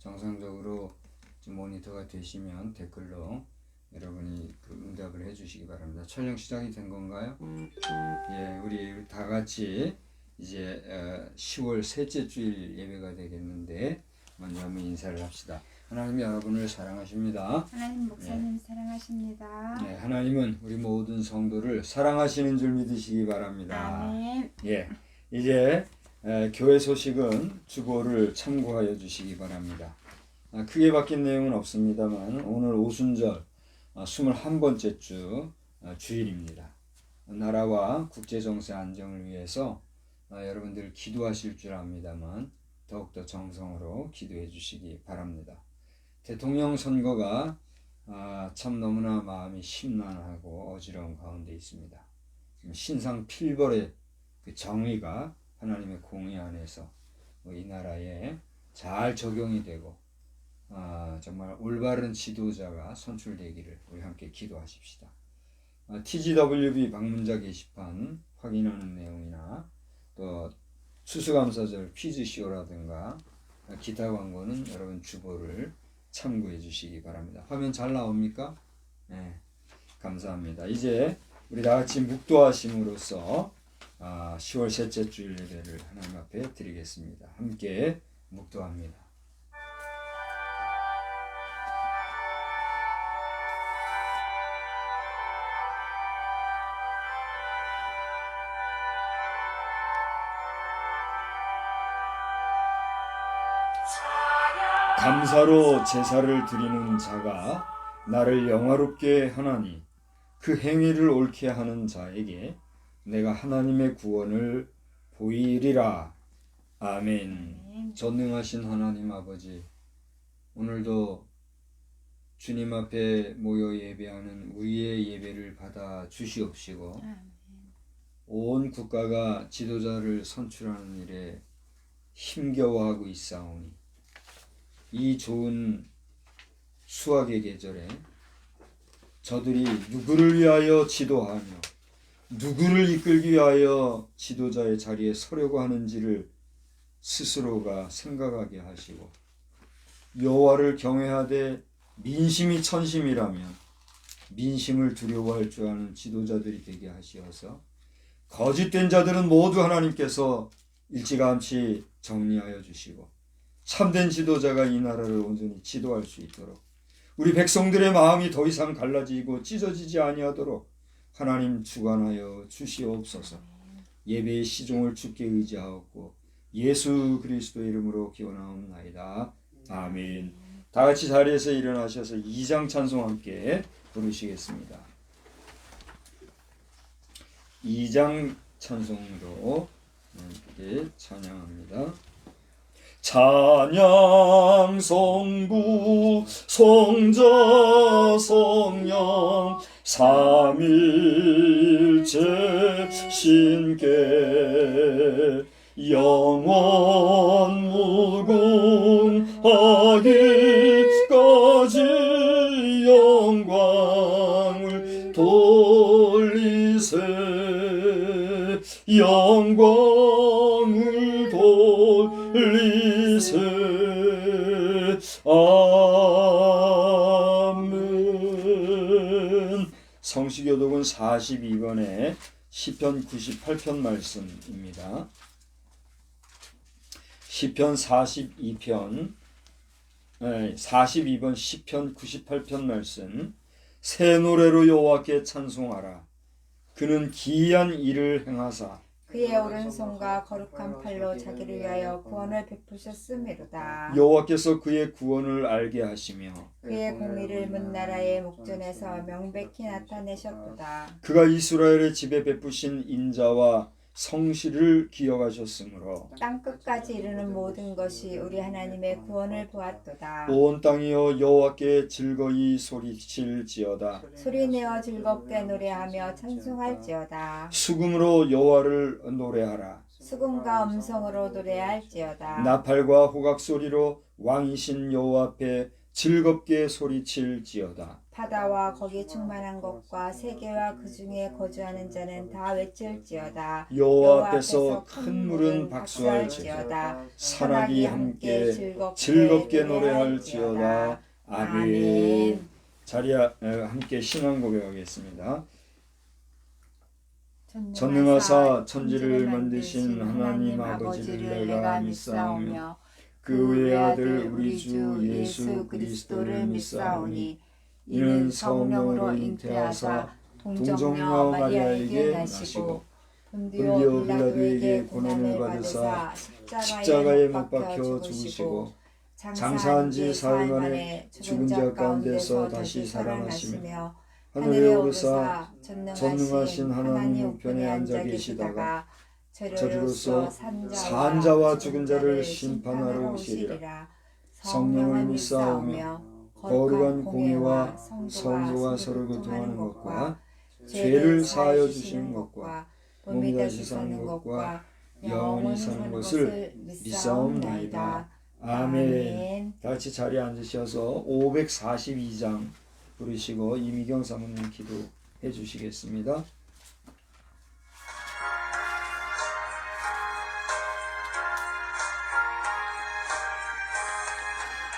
정상적으로 모니터가 되시면 댓글로 여러분이 그 응답을 해주시기 바랍니다. 촬영 시작이 된 건가요? 예, 우리 다 같이 이제 10월 셋째 주일 예배가 되겠는데 먼저 한번 인사를 합시다. 하나님 여러분을 사랑하십니다. 하나님 목사님 사랑하십니다. 네, 하나님은 우리 모든 성도를 사랑하시는 줄 믿으시기 바랍니다. 아멘. 예, 이제 교회 소식은 주보를 참고하여 주시기 바랍니다. 크게 바뀐 내용은 없습니다만 오늘 오순절 21번째 주 주일입니다. 나라와 국제정세 안정을 위해서 여러분들 기도하실 줄 압니다만 더욱더 정성으로 기도해 주시기 바랍니다. 대통령 선거가 참 너무나 마음이 심란하고 어지러운 가운데 있습니다. 신상 필벌의 그 정의가 하나님의 공의 안에서 이 나라에 잘 적용이 되고 정말 올바른 지도자가 선출되기를 우리 함께 기도하십시다. TGWB 방문자 게시판 확인하는 내용이나 또 추수감사절 퀴즈쇼라든가 기타 광고는 여러분 주보를 참고해 주시기 바랍니다. 화면 잘 나옵니까? 네, 감사합니다. 이제 우리 다 같이 묵도하심으로써 10월 셋째 주일 예배를 하나님 앞에 드리겠습니다. 함께 묵도합니다. 감사로 제사를 드리는 자가 나를 영화롭게 하나니 그 행위를 옳게 하는 자에게 내가 하나님의 구원을 보이리라. 아멘. 전능하신 하나님 아버지, 오늘도 주님 앞에 모여 예배하는 우리의 예배를 받아 주시옵시고 온 국가가 지도자를 선출하는 일에 힘겨워하고 있사오니 이 좋은 수학의 계절에 저들이 누구를 위하여 지도하며 누구를 이끌기 위하여 지도자의 자리에 서려고 하는지를 스스로가 생각하게 하시고 여호와를 경외하되 민심이 천심이라면 민심을 두려워할 줄 아는 지도자들이 되게 하시어서 거짓된 자들은 모두 하나님께서 일찌감치 정리하여 주시고 참된 지도자가 이 나라를 온전히 지도할 수 있도록 우리 백성들의 마음이 더 이상 갈라지고 찢어지지 아니하도록 하나님 주관하여 주시옵소서. 예배의 시종을 주께 의지하옵고 예수 그리스도의 이름으로 기원하옵나이다. 아멘. 다 같이 자리에서 일어나셔서 2장 찬송 함께 부르시겠습니다. 2장 찬송으로 함께 찬양합니다. 찬양 성부 성자 성령 삼일체 신께 영원 무궁하기까지 영광을 돌리세 영광을 돌리세 아멘. 성시교독은 42번에 시편 98편 말씀입니다. 시편 42번 시편 98편 말씀. 새 노래로 여호와께 찬송하라. 그는 기이한 일을 행하사 그의 오른손과 거룩한 팔로 자기를 위하여 구원을 베푸셨음이로다. 여호와께서 그의 구원을 알게 하시며 그의 공의를 문 나라의 목전에서 명백히 나타내셨도다. 그가 이스라엘의 집에 베푸신 인자와 성실을 기억하셨으므로 땅 끝까지 이르는 모든 것이 우리 하나님의 구원을 보았도다. 온 땅이여 여호와께 즐거이 소리칠지어다. 소리내어 즐겁게 노래하며 찬송할지어다. 수금으로 여호와를 노래하라. 수금과 음성으로 노래할지어다. 나팔과 호각 소리로 왕이신 여호와 앞에 즐겁게 소리칠지어다. 바다와 거기 충만한 것과 세계와 그 중에 거주하는 자는 다 외칠지어다. 여호와 앞에서 큰 물은 박수할지어다. 산악이 함께 즐겁게 노래할지어다. 아멘. 자리에 함께 신앙 고백하겠습니다. 전능하사 천지를 만드신 하나님 아버지를 내가 믿사오며 그 외의 아들 우리 주 예수 그리스도를 믿사오니 이는 성령으로 잉태하사 동정녀 마리아에게 나시고 본디오 빌라도에게 고난을 받으사 십자가에 못 박혀 죽으시고 장사한 지 사흘 만에 죽은 자 가운데서 다시 살아나시며 하늘에 오르사 전능하신 하나님 우편에 앉아 계시다가 저리로서 산 자와 죽은 자를 심판하러 오시리라. 성령을 믿사오며 거룩한 공의와 성도가 서로 교통하는 것과 죄를 사하여 주시는 것과 몸이 다시 사는 것과 영원히 사는 것을 믿사옵나이다. 아멘. 다같이 자리에 앉으셔서 542장 부르시고 이미경 사모님 기도해 주시겠습니다.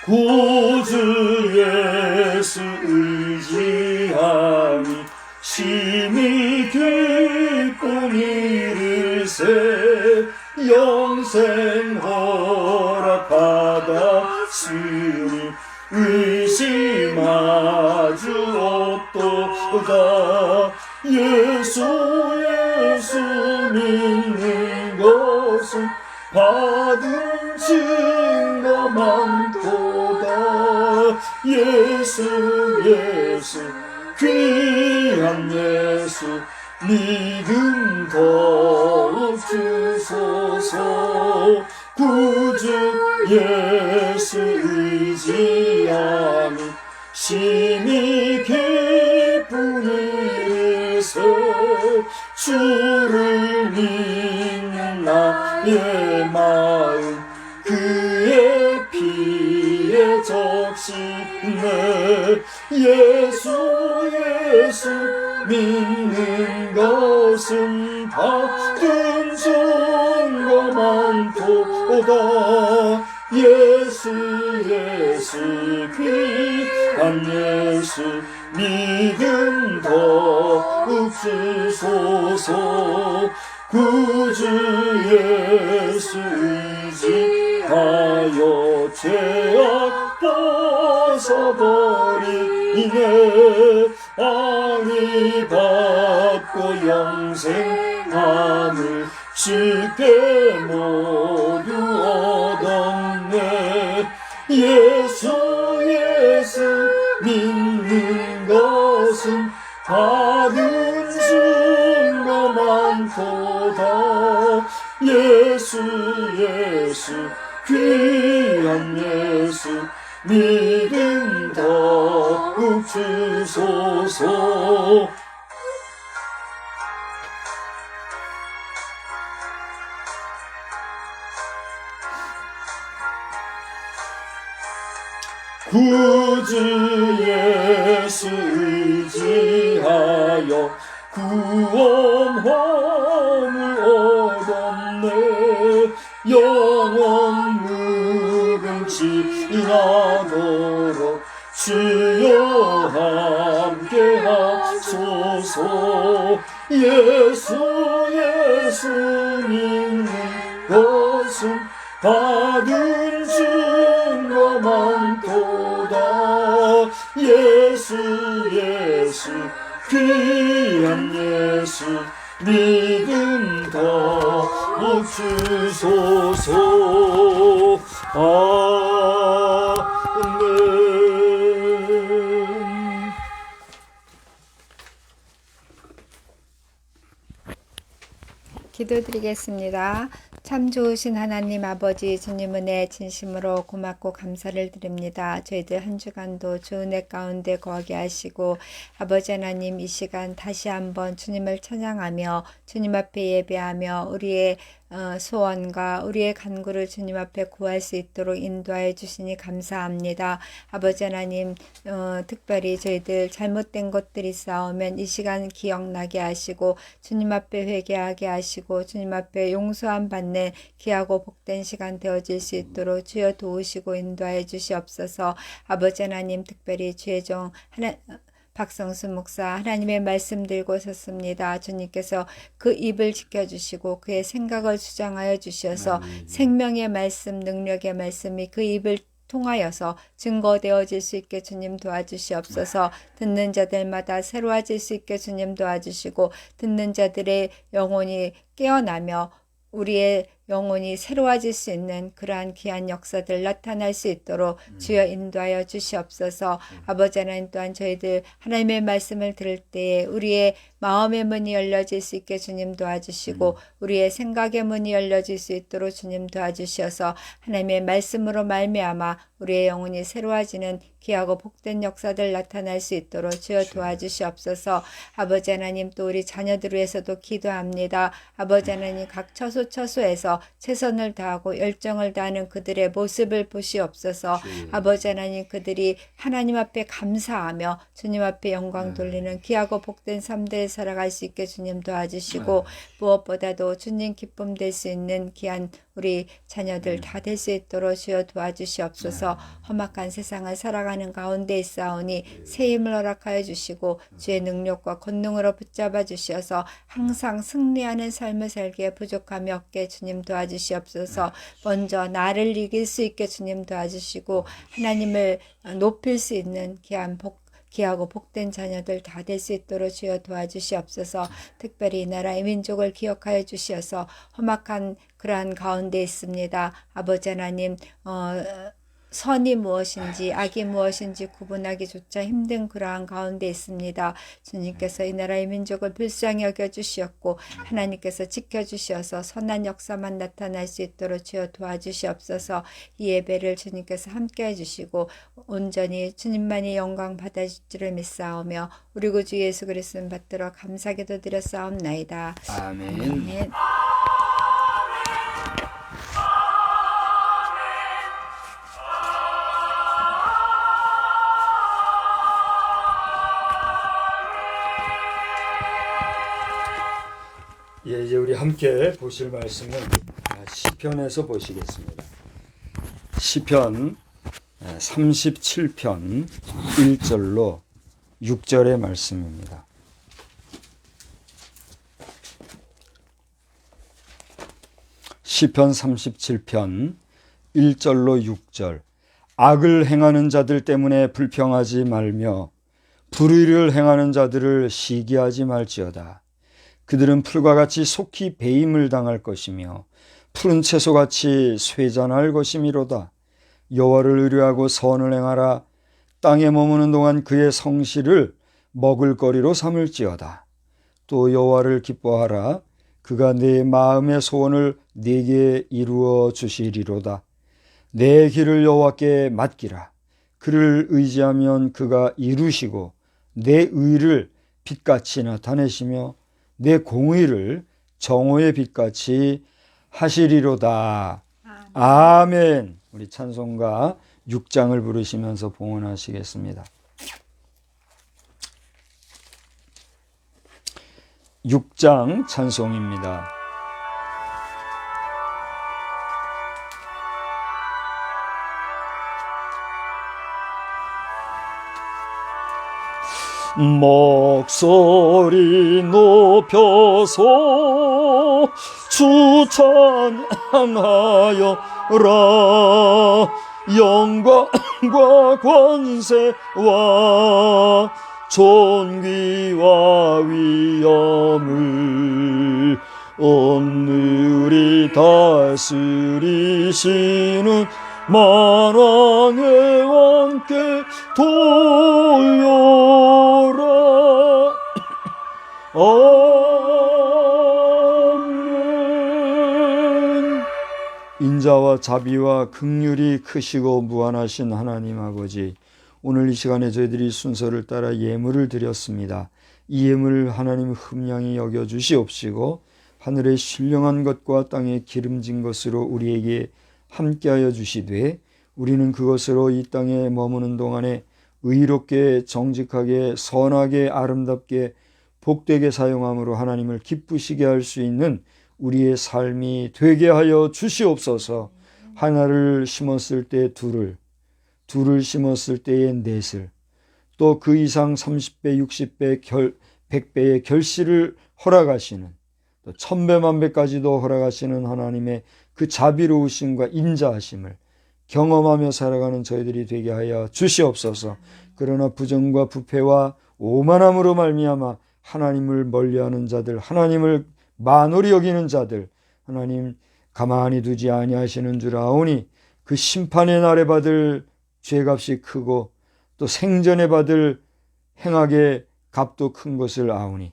구주 예수 의지하니 심히 기쁜 이르세 영생 허락받았으니 의심하주 없도다. 예수 믿는 것은 받은 증거 많도다. 예수 귀한 예수 믿음 더욱 주소서. 구주 예수 의지하니 심히 기쁜 이르세 주를 믿는 나의 마음 그의 피에 적시네. 예수 믿는 것은 받은 증거 많도다. 예수 귀한 예수 믿음 더욱 주소서. 구주 예수 의지하여 죄악 벗어버리네. 아리 받고 영생함을 쉽게 모두 얻었네. 예수 믿는 것은 받은 증거 많도다. 예수 귀한 예수 믿음 더욱 주소서. 구주 예수 의지하여 구원함을 얻었네. 영원 무금치 나도록 주여 함께 하소서. 예수 믿는 것은 받은 증거 많도다. 예수 귀한 예수 믿음 더욱 주소서. 아멘. 기도드리겠습니다. 참 좋으신 하나님 아버지, 주님 은혜 진심으로 고맙고 감사를 드립니다. 저희들 한 주간도 주 은혜 가운데 거하게 하시고 아버지 하나님 이 시간 다시 한번 주님을 찬양하며 주님 앞에 예배하며 우리의 소원과 우리의 간구를 주님 앞에 구할 수 있도록 인도하여 주시니 감사합니다. 아버지 하나님, 특별히 저희들 잘못된 것들이 있사오면 이 시간 기억나게 하시고 주님 앞에 회개하게 하시고 주님 앞에 용서함 받는 귀하고 복된 시간 되어질 수 있도록 주여 도우시고 인도하여 주시옵소서. 아버지 하나님, 특별히 주의 종 박성수 목사 하나님의 말씀 들고 섰습니다. 주님께서 그 입을 지켜주시고 그의 생각을 주장하여 주셔서 생명의 말씀, 능력의 말씀이 그 입을 통하여서 증거되어질 수 있게 주님 도와주시옵소서. 듣는 자들마다 새로워질 수 있게 주님 도와주시고 듣는 자들의 영혼이 깨어나며 우리의 영혼이 새로워질 수 있는 그러한 귀한 역사들 나타날 수 있도록 주여 인도하여 주시옵소서. 아버지 하나님, 또한 저희들 하나님의 말씀을 들을 때에 우리의 마음의 문이 열려질 수 있게 주님 도와주시고 우리의 생각의 문이 열려질 수 있도록 주님 도와주셔서 하나님의 말씀으로 말미암아 우리의 영혼이 새로워지는 귀하고 복된 역사들 나타날 수 있도록 주여 도와주시옵소서. 아버지 하나님, 또 우리 자녀들 위해서도 기도합니다. 아버지 하나님, 각 처소처소에서 최선을 다하고 열정을 다하는 그들의 모습을 보시옵소서. 아버지 하나님, 그들이 하나님 앞에 감사하며 주님 앞에 영광 돌리는 귀하고 복된 삶들 살아갈 수 있게 주님 도와주시고 무엇보다도 주님 기쁨 될 수 있는 귀한 우리 자녀들 다 될 수 있도록 주여 도와주시옵소서. 험악한 세상을 살아가는 가운데 있사오니 새 힘을 허락하여 주시고 주의 능력과 권능으로 붙잡아 주셔서 항상 승리하는 삶을 살기에 부족함이 없게 주님 도와주시옵소서. 먼저 나를 이길 수 있게 주님 도와주시고 하나님을 높일 수 있는 귀하고 복된 자녀들 다 될 수 있도록 주여 도와주시옵소서. 특별히 이 나라의 민족을 기억하여 주시어서 험악한 그러한 가운데 있습니다. 아버지 하나님, 선이 무엇인지 악이 무엇인지 구분하기조차 힘든 그러한 가운데 있습니다. 주님께서 이 나라의 민족을 불쌍히 여겨주시었고 하나님께서 지켜주셔서 선한 역사만 나타날 수 있도록 주여 도와주시옵소서. 이 예배를 주님께서 함께 해주시고 온전히 주님만이 영광 받아줄 줄을 믿사오며 우리 구주 예수 그리스도를 받들어 감사기도 드렸사옵나이다. 아멘. 아멘. 예, 이제 우리 함께 보실 말씀은 시편에서 보시겠습니다. 시편 37편 1절로 6절의 말씀입니다. 시편 37편 1절로 6절. 악을 행하는 자들 때문에 불평하지 말며 불의를 행하는 자들을 시기하지 말지어다. 그들은 풀과 같이 속히 배임을 당할 것이며 푸른 채소같이 쇠잔할 것이미로다. 여호와를 의뢰하고 선을 행하라. 땅에 머무는 동안 그의 성실을 먹을거리로 삼을지어다. 또 여호와를 기뻐하라. 그가 내 마음의 소원을 내게 이루어 주시리로다. 내 길을 여호와께 맡기라. 그를 의지하면 그가 이루시고 내 의를 빛같이 나타내시며 내 공의를 정오의 빛같이 하시리로다. 아멘. 우리 찬송가 6장을 부르시면서 봉헌하시겠습니다. 6장 찬송입니다. 목소리 높여서 주 찬양하여라. 영광과 권세와 존귀와 위엄을 온누리 다스리시는 만왕의 왕께 돌려라. 아멘. 인자와 자비와 긍휼이 크시고 무한하신 하나님 아버지, 오늘 이 시간에 저희들이 순서를 따라 예물을 드렸습니다. 이 예물을 하나님 흠량히 여겨 주시옵시고 하늘의 신령한 것과 땅의 기름진 것으로 우리에게 함께하여 주시되 우리는 그것으로 이 땅에 머무는 동안에 의롭게 정직하게 선하게 아름답게 복되게 사용함으로 하나님을 기쁘시게 할 수 있는 우리의 삶이 되게 하여 주시옵소서. 하나를 심었을 때 둘을 심었을 때에 넷을, 또 그 이상 30배, 60배, 100배의 결실을 허락하시는, 또 1000배, 1000배까지도 허락하시는 하나님의 그 자비로우심과 인자하심을 경험하며 살아가는 저희들이 되게 하여 주시옵소서. 그러나 부정과 부패와 오만함으로 말미암아 하나님을 멀리하는 자들, 하나님을 만홀히 여기는 자들, 하나님 가만히 두지 아니하시는 줄 아오니 그 심판의 날에 받을 죄값이 크고 또 생전에 받을 행악의 값도 큰 것을 아오니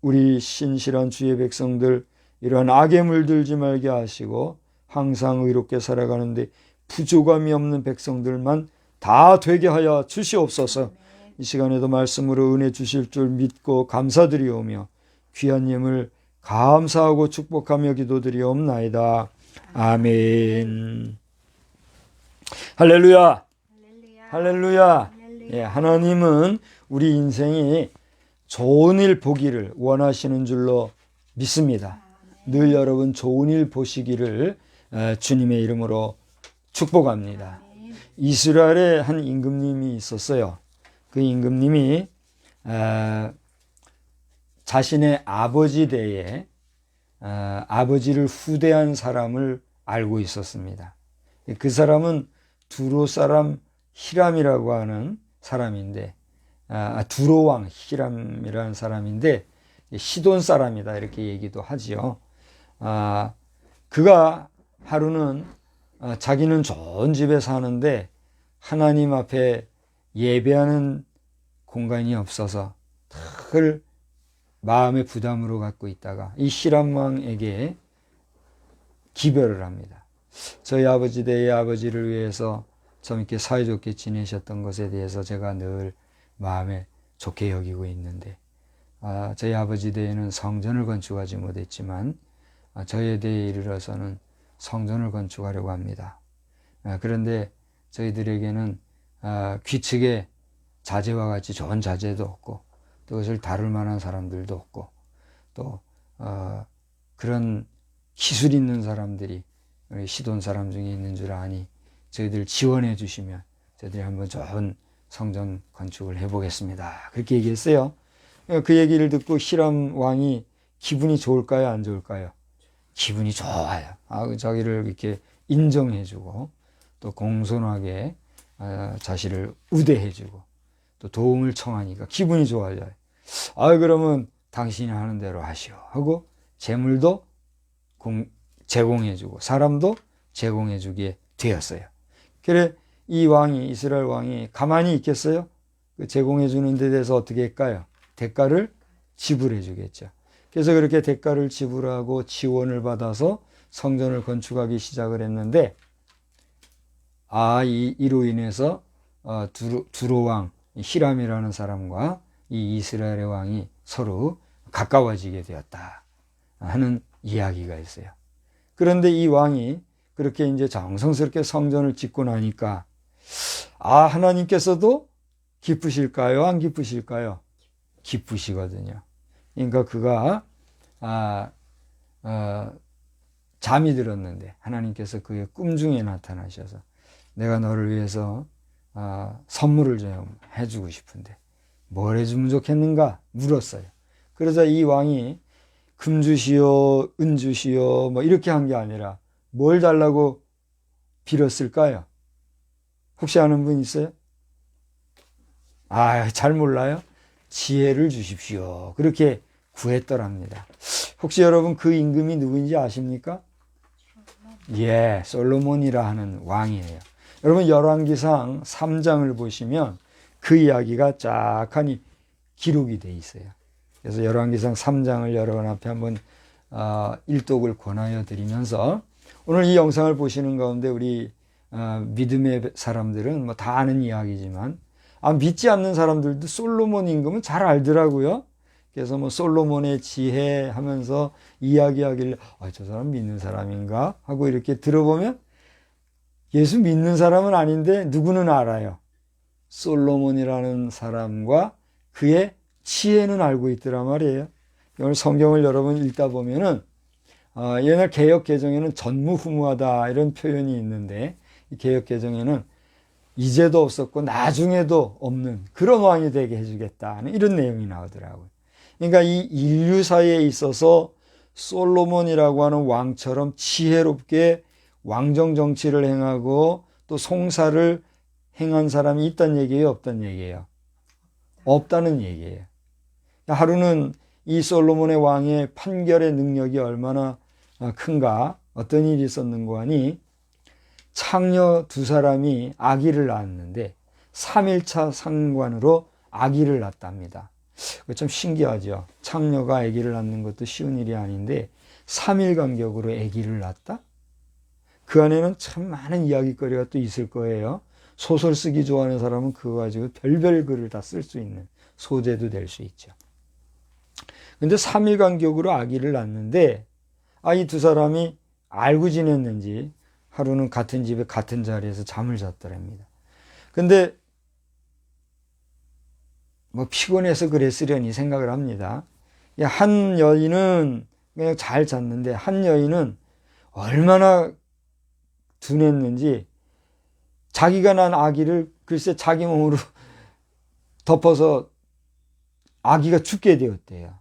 우리 신실한 주의 백성들 이러한 악에 물들지 말게 하시고 항상 의롭게 살아가는데 부족함이 없는 백성들만 다 되게 하여 주시옵소서. 이 시간에도 말씀으로 은혜 주실 줄 믿고 감사드리오며 귀한 예물 감사하고 축복하며 기도드리옵나이다. 아멘. 할렐루야. 할렐루야. 예, 하나님은 우리 인생이 좋은 일 보기를 원하시는 줄로 믿습니다. 늘 여러분 좋은 일 보시기를 주님의 이름으로 축복합니다. 이스라엘에 한 임금님이 있었어요. 그 임금님이 자신의 아버지 대에 아버지를 후대한 사람을 알고 있었습니다. 그 사람은 두로 사람 히람이라고 하는 사람인데, 두로 왕 히람이라는 사람인데 시돈 사람이다 이렇게 얘기도 하지요. 그가 하루는 자기는 좋은 집에 사는데 하나님 앞에 예배하는 공간이 없어서 늘 마음의 부담으로 갖고 있다가 이 히람 왕에게 기별을 합니다. 저희 아버지 대의 아버지를 위해서 좀 이렇게 사이좋게 지내셨던 것에 대해서 제가 늘 마음에 좋게 여기고 있는데 저희 아버지 대에는 성전을 건축하지 못했지만 저희 대에 이르러서는 성전을 건축하려고 합니다. 그런데 저희들에게는 귀측의 자재와 같이 좋은 자재도 없고 또 그것을 다룰 만한 사람들도 없고 또 그런 기술 있는 사람들이 우리 시돈 사람 중에 있는 줄 아니 저희들 지원해 주시면 저희들이 한번 좋은 성전 건축을 해보겠습니다. 그렇게 얘기했어요. 그 얘기를 듣고 히람 왕이 기분이 좋을까요? 안 좋을까요? 기분이 좋아요. 자기를 이렇게 인정해주고 또 공손하게 자신을 우대해주고 또 도움을 청하니까 기분이 좋아져요. 그러면 당신이 하는 대로 하시오 하고 재물도 제공해주고 사람도 제공해주게 되었어요. 그래 이 왕이 이스라엘 왕이 가만히 있겠어요? 그 제공해주는 데 대해서 어떻게 할까요? 대가를 지불해주겠죠. 그래서 그렇게 대가를 지불하고 지원을 받아서 성전을 건축하기 시작을 했는데 이로 인해서 두로 왕 히람이라는 사람과 이 이스라엘의 왕이 서로 가까워지게 되었다 하는 이야기가 있어요. 그런데 이 왕이 그렇게 이제 정성스럽게 성전을 짓고 나니까 하나님께서도 기쁘실까요? 안 기쁘실까요? 기쁘시거든요. 그러니까 그가 잠이 들었는데 하나님께서 그의 꿈 중에 나타나셔서 내가 너를 위해서 선물을 좀 해주고 싶은데 뭘 해주면 좋겠는가 물었어요. 그러자 이 왕이 금 주시오, 은 주시오 뭐 이렇게 한 게 아니라 뭘 달라고 빌었을까요? 혹시 아는 분 있어요? 잘 몰라요? 지혜를 주십시오. 그렇게 구했더랍니다. 혹시 여러분 그 임금이 누구인지 아십니까? 예, 솔로몬이라 하는 왕이에요. 여러분 열왕기상 3장을 보시면 그 이야기가 쫙하니 기록이 돼 있어요. 그래서 열왕기상 3장을 여러분 앞에 한번 일독을 권하여 드리면서 오늘 이 영상을 보시는 가운데 우리 믿음의 사람들은 뭐 다 아는 이야기지만 믿지 않는 사람들도 솔로몬 임금은 잘 알더라고요. 그래서 뭐 솔로몬의 지혜 하면서 이야기하길래 저 사람 믿는 사람인가 하고 이렇게 들어보면 예수 믿는 사람은 아닌데 누구는 알아요. 솔로몬이라는 사람과 그의 지혜는 알고 있더란 말이에요. 오늘 성경을 여러분 읽다 보면은 옛날 개역 개정에는 전무후무하다 이런 표현이 있는데 이 개역 개정에는 이제도 없었고 나중에도 없는 그런 왕이 되게 해주겠다는 이런 내용이 나오더라고요. 그러니까 이 인류사에 있어서 솔로몬이라고 하는 왕처럼 지혜롭게 왕정 정치를 행하고 또 송사를 행한 사람이 있다는 얘기예요, 없다는 얘기예요? 없다는 얘기예요. 하루는 이 솔로몬의 왕의 판결의 능력이 얼마나 큰가, 어떤 일이 있었는가 하니 창녀 두 사람이 아기를 낳았는데 3일차 상관으로 아기를 낳았답니다. 참 신기하죠. 창녀가 아기를 낳는 것도 쉬운 일이 아닌데 3일 간격으로 아기를 낳았다? 그 안에는 참 많은 이야기거리가 또 있을 거예요. 소설 쓰기 좋아하는 사람은 그거 가지고 별별 글을 다 쓸 수 있는 소재도 될 수 있죠. 근데 3일 간격으로 아기를 낳는데 이 두 사람이 알고 지냈는지 하루는 같은 집에 같은 자리에서 잠을 잤더랍니다. 근데 뭐 피곤해서 그랬으려니 생각을 합니다. 한 여인은 그냥 잘 잤는데 한 여인은 얼마나 둔했는지 자기가 난 아기를 글쎄 자기 몸으로 덮어서 아기가 죽게 되었대요.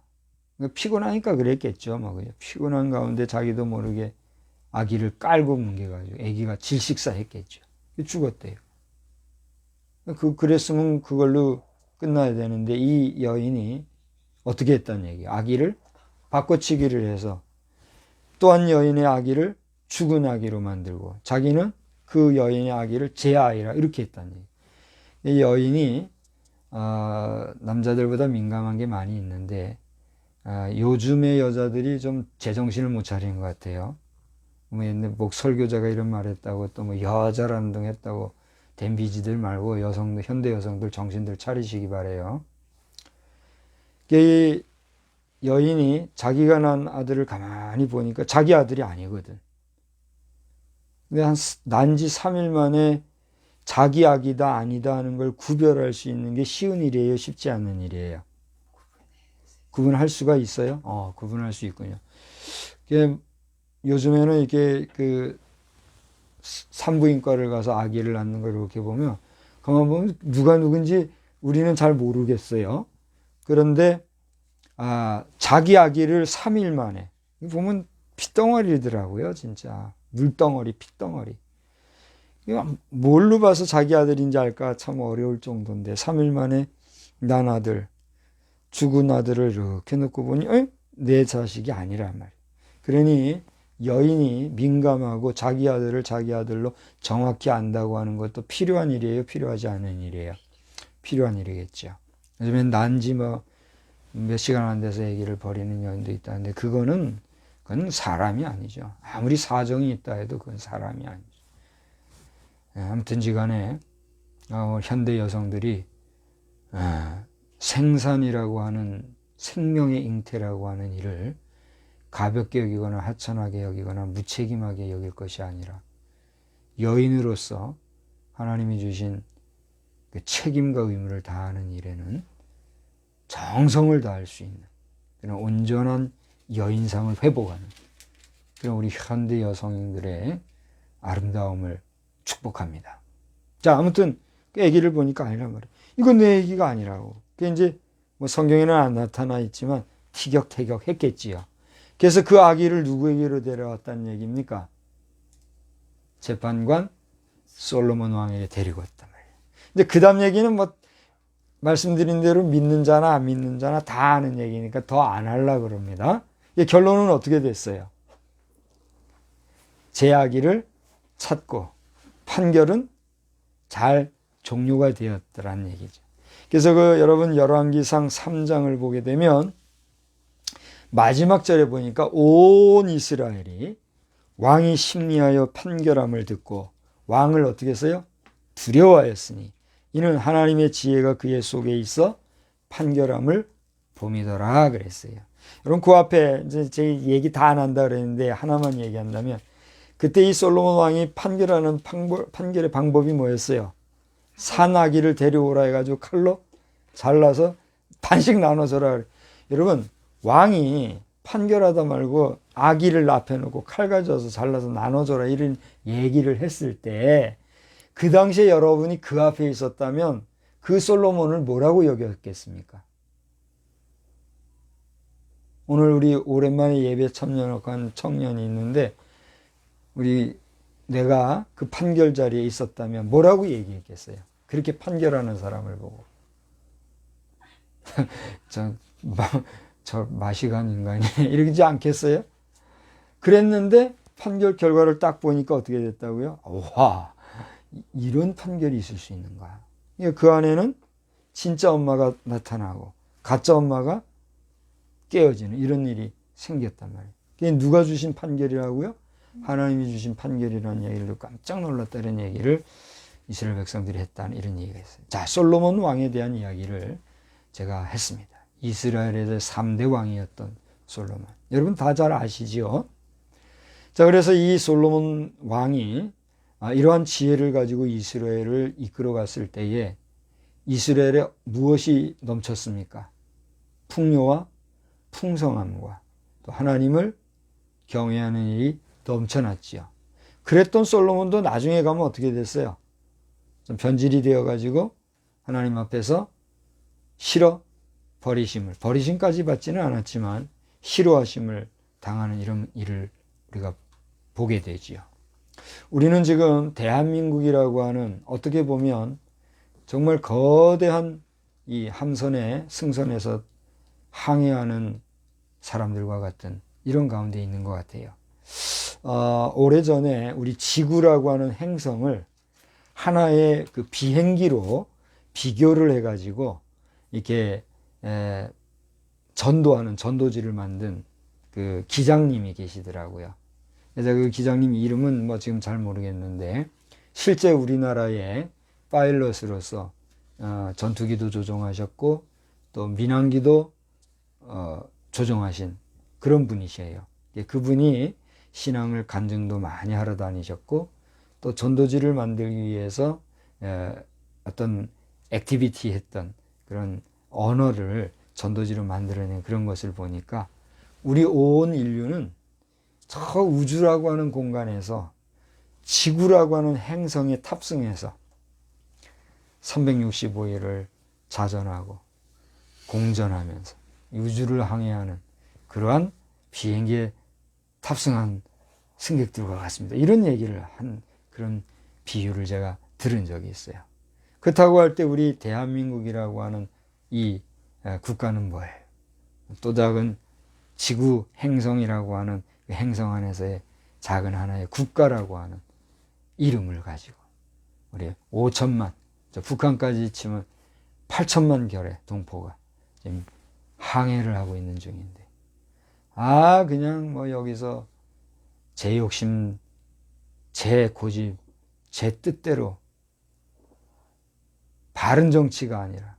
피곤하니까 그랬겠죠. 피곤한 가운데 자기도 모르게 아기를 깔고 뭉개가지고 아기가 질식사했겠죠. 죽었대요. 그랬으면 그걸로 끝나야 되는데 이 여인이 어떻게 했다는 얘기예요. 아기를 바꿔치기를 해서 또 한 여인의 아기를 죽은 아기로 만들고 자기는 그 여인의 아기를 제 아이라 이렇게 했다는 얘기예요. 이 여인이 남자들보다 민감한 게 많이 있는데 요즘의 여자들이 좀 제정신을 못 차리는 것 같아요. 옛날 설교자가 이런 말 했다고 또 뭐 여자라는 등 했다고 댐비지들 말고 여성들, 현대 여성들 정신들 차리시기 바래요. 이 여인이 자기가 난 아들을 가만히 보니까 자기 아들이 아니거든. 근데 난 지 3일 만에 자기 아기다 아니다 하는 걸 구별할 수 있는 게 쉬운 일이에요? 쉽지 않은 일이에요? 구분할 수가 있어요? 구분할 수 있군요. 요즘에는 이렇게 산부인과를 가서 아기를 낳는 걸 이렇게 보면 가만 보면 누가 누군지 우리는 잘 모르겠어요. 그런데 자기 아기를 3일 만에 보면 핏덩어리더라고요. 진짜 물덩어리, 핏덩어리. 뭘로 봐서 자기 아들인지 알까 참 어려울 정도인데 3일 만에 난 아들, 죽은 아들을 이렇게 놓고 보니 내 자식이 아니란 말이에요. 그러니 여인이 민감하고 자기 아들을 자기 아들로 정확히 안다고 하는 것도 필요한 일이에요? 필요하지 않은 일이에요? 필요한 일이겠죠. 요즘엔 난지 몇 시간 안 돼서 아기를 버리는 여인도 있다는데 그건 사람이 아니죠. 아무리 사정이 있다 해도 그건 사람이 아니죠. 아무튼지 간에 현대 여성들이 생산이라고 하는 생명의 잉태라고 하는 일을 가볍게 여기거나 하찮게 여기거나 무책임하게 여길 것이 아니라 여인으로서 하나님이 주신 그 책임과 의무를 다하는 일에는 정성을 다할 수 있는 그런 온전한 여인상을 회복하는 그런 우리 현대 여성들의 아름다움을 축복합니다. 자, 아무튼 그 아기를 보니까 아니란 말이에요. 이건 내 아기가 아니라고. 그게 이제 성경에는 안 나타나 있지만 티격태격 했겠지요. 그래서 그 아기를 누구에게로 데려왔다는 얘기입니까? 재판관 솔로몬 왕에게 데리고 왔단 말이에요. 근데 그 다음 얘기는 말씀드린 대로 믿는 자나 안 믿는 자나 다 아는 얘기니까 더 안 하려고 그럽니다. 결론은 어떻게 됐어요? 제 아기를 찾고 판결은 잘 종료가 되었더란 얘기죠. 그래서 여러분 열왕기상 3장을 보게 되면 마지막 절에 보니까 온 이스라엘이 왕이 심리하여 판결함을 듣고 왕을 어떻게 했어요? 두려워하였으니 이는 하나님의 지혜가 그의 속에 있어 판결함을 봄이더라 그랬어요. 여러분 그 앞에 이제 제 얘기 다 안 한다 그랬는데 하나만 얘기한다면 그때 이 솔로몬 왕이 판결의 방법이 뭐였어요? 산 아기를 데려오라 해가지고 칼로 잘라서 반씩 나눠줘라 그래. 여러분 왕이 판결하다 말고 아기를 앞에 놓고 칼 가져와서 잘라서 나눠줘라 이런 얘기를 했을 때 그 당시에 여러분이 그 앞에 있었다면 그 솔로몬을 뭐라고 여겼겠습니까? 오늘 우리 오랜만에 예배 참여한 청년이 있는데 내가 그 판결 자리에 있었다면 뭐라고 얘기했겠어요? 그렇게 판결하는 사람을 보고 저 마시간 인간이 이러지 않겠어요? 그랬는데 판결 결과를 딱 보니까 어떻게 됐다고요? 와, 이런 판결이 있을 수 있는 거야. 그러니까 그 안에는 진짜 엄마가 나타나고 가짜 엄마가 깨어지는 이런 일이 생겼단 말이에요. 그게 누가 주신 판결이라고요? 하나님이 주신 판결이라는 얘기를 듣고 깜짝 놀랐다는 얘기를 이스라엘 백성들이 했다는 이런 얘기가 있어요. 자, 솔로몬 왕에 대한 이야기를 제가 했습니다. 이스라엘의 3대 왕이었던 솔로몬. 여러분 다 잘 아시지요? 자, 그래서 이 솔로몬 왕이 이러한 지혜를 가지고 이스라엘을 이끌어 갔을 때에 이스라엘에 무엇이 넘쳤습니까? 풍요와 풍성함과 또 하나님을 경외하는 일이 넘쳐났지요. 그랬던 솔로몬도 나중에 가면 어떻게 됐어요? 좀 변질이 되어가지고 하나님 앞에서 버리심까지 받지는 않았지만 싫어하심을 당하는 이런 일을 우리가 보게 되지요. 우리는 지금 대한민국이라고 하는 어떻게 보면 정말 거대한 이 함선에 승선해서 항해하는 사람들과 같은 이런 가운데 있는 것 같아요. 오래전에 우리 지구라고 하는 행성을 하나의 그 비행기로 비교를 해가지고 이렇게 전도지를 만든 그 기장님이 계시더라고요. 그래서 그 기장님 이름은 뭐 지금 잘 모르겠는데 실제 우리나라의 파일럿으로서 전투기도 조종하셨고 또 민항기도 조종하신 그런 분이셔요. 그분이 신앙을 간증도 많이 하러 다니셨고 또 전도지를 만들기 위해서 어떤 액티비티 했던 그런 언어를 전도지로 만들어낸 그런 것을 보니까 우리 온 인류는 저 우주라고 하는 공간에서 지구라고 하는 행성에 탑승해서 365일을 자전하고 공전하면서 우주를 항해하는 그러한 비행기에 탑승한 승객들과 같습니다. 이런 얘기를 한 그런 비유를 제가 들은 적이 있어요. 그렇다고 할 때 우리 대한민국이라고 하는 이 국가는 뭐예요? 또 작은 지구 행성이라고 하는 그 행성 안에서의 작은 하나의 국가라고 하는 이름을 가지고 우리 5천만, 북한까지 치면 8천만 결의 동포가 지금 항해를 하고 있는 중인데 그냥 뭐 여기서 제 욕심, 제 고집, 제 뜻대로 바른 정치가 아니라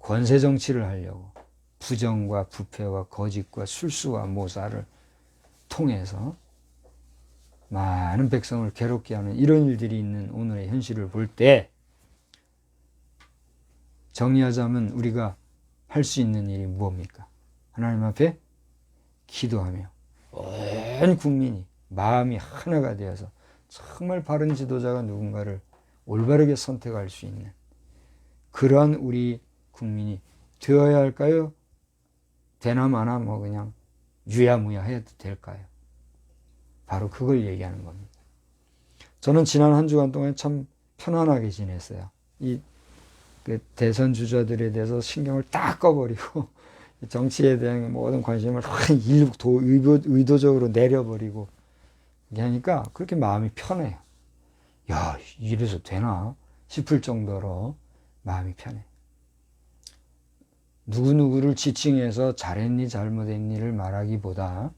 권세 정치를 하려고 부정과 부패와 거짓과 술수와 모사를 통해서 많은 백성을 괴롭게 하는 이런 일들이 있는 오늘의 현실을 볼 때 정리하자면 우리가 할 수 있는 일이 무엇입니까? 하나님 앞에 기도하며 온 국민이 마음이 하나가 되어서 정말 바른 지도자가 누군가를 올바르게 선택할 수 있는 그러한 우리 국민이 되어야 할까요? 되나 마나 뭐 그냥 유야무야 해도 될까요? 바로 그걸 얘기하는 겁니다. 저는 지난 한 주간 동안 참 편안하게 지냈어요. 그 대선 주자들에 대해서 신경을 딱 꺼버리고 정치에 대한 모든 관심을 의도적으로 내려버리고 하니까 그렇게 마음이 편해요. 야, 이래서 되나 싶을 정도로 마음이 편해요. 누구누구를 지칭해서 잘했니 잘못했니를 말하기보다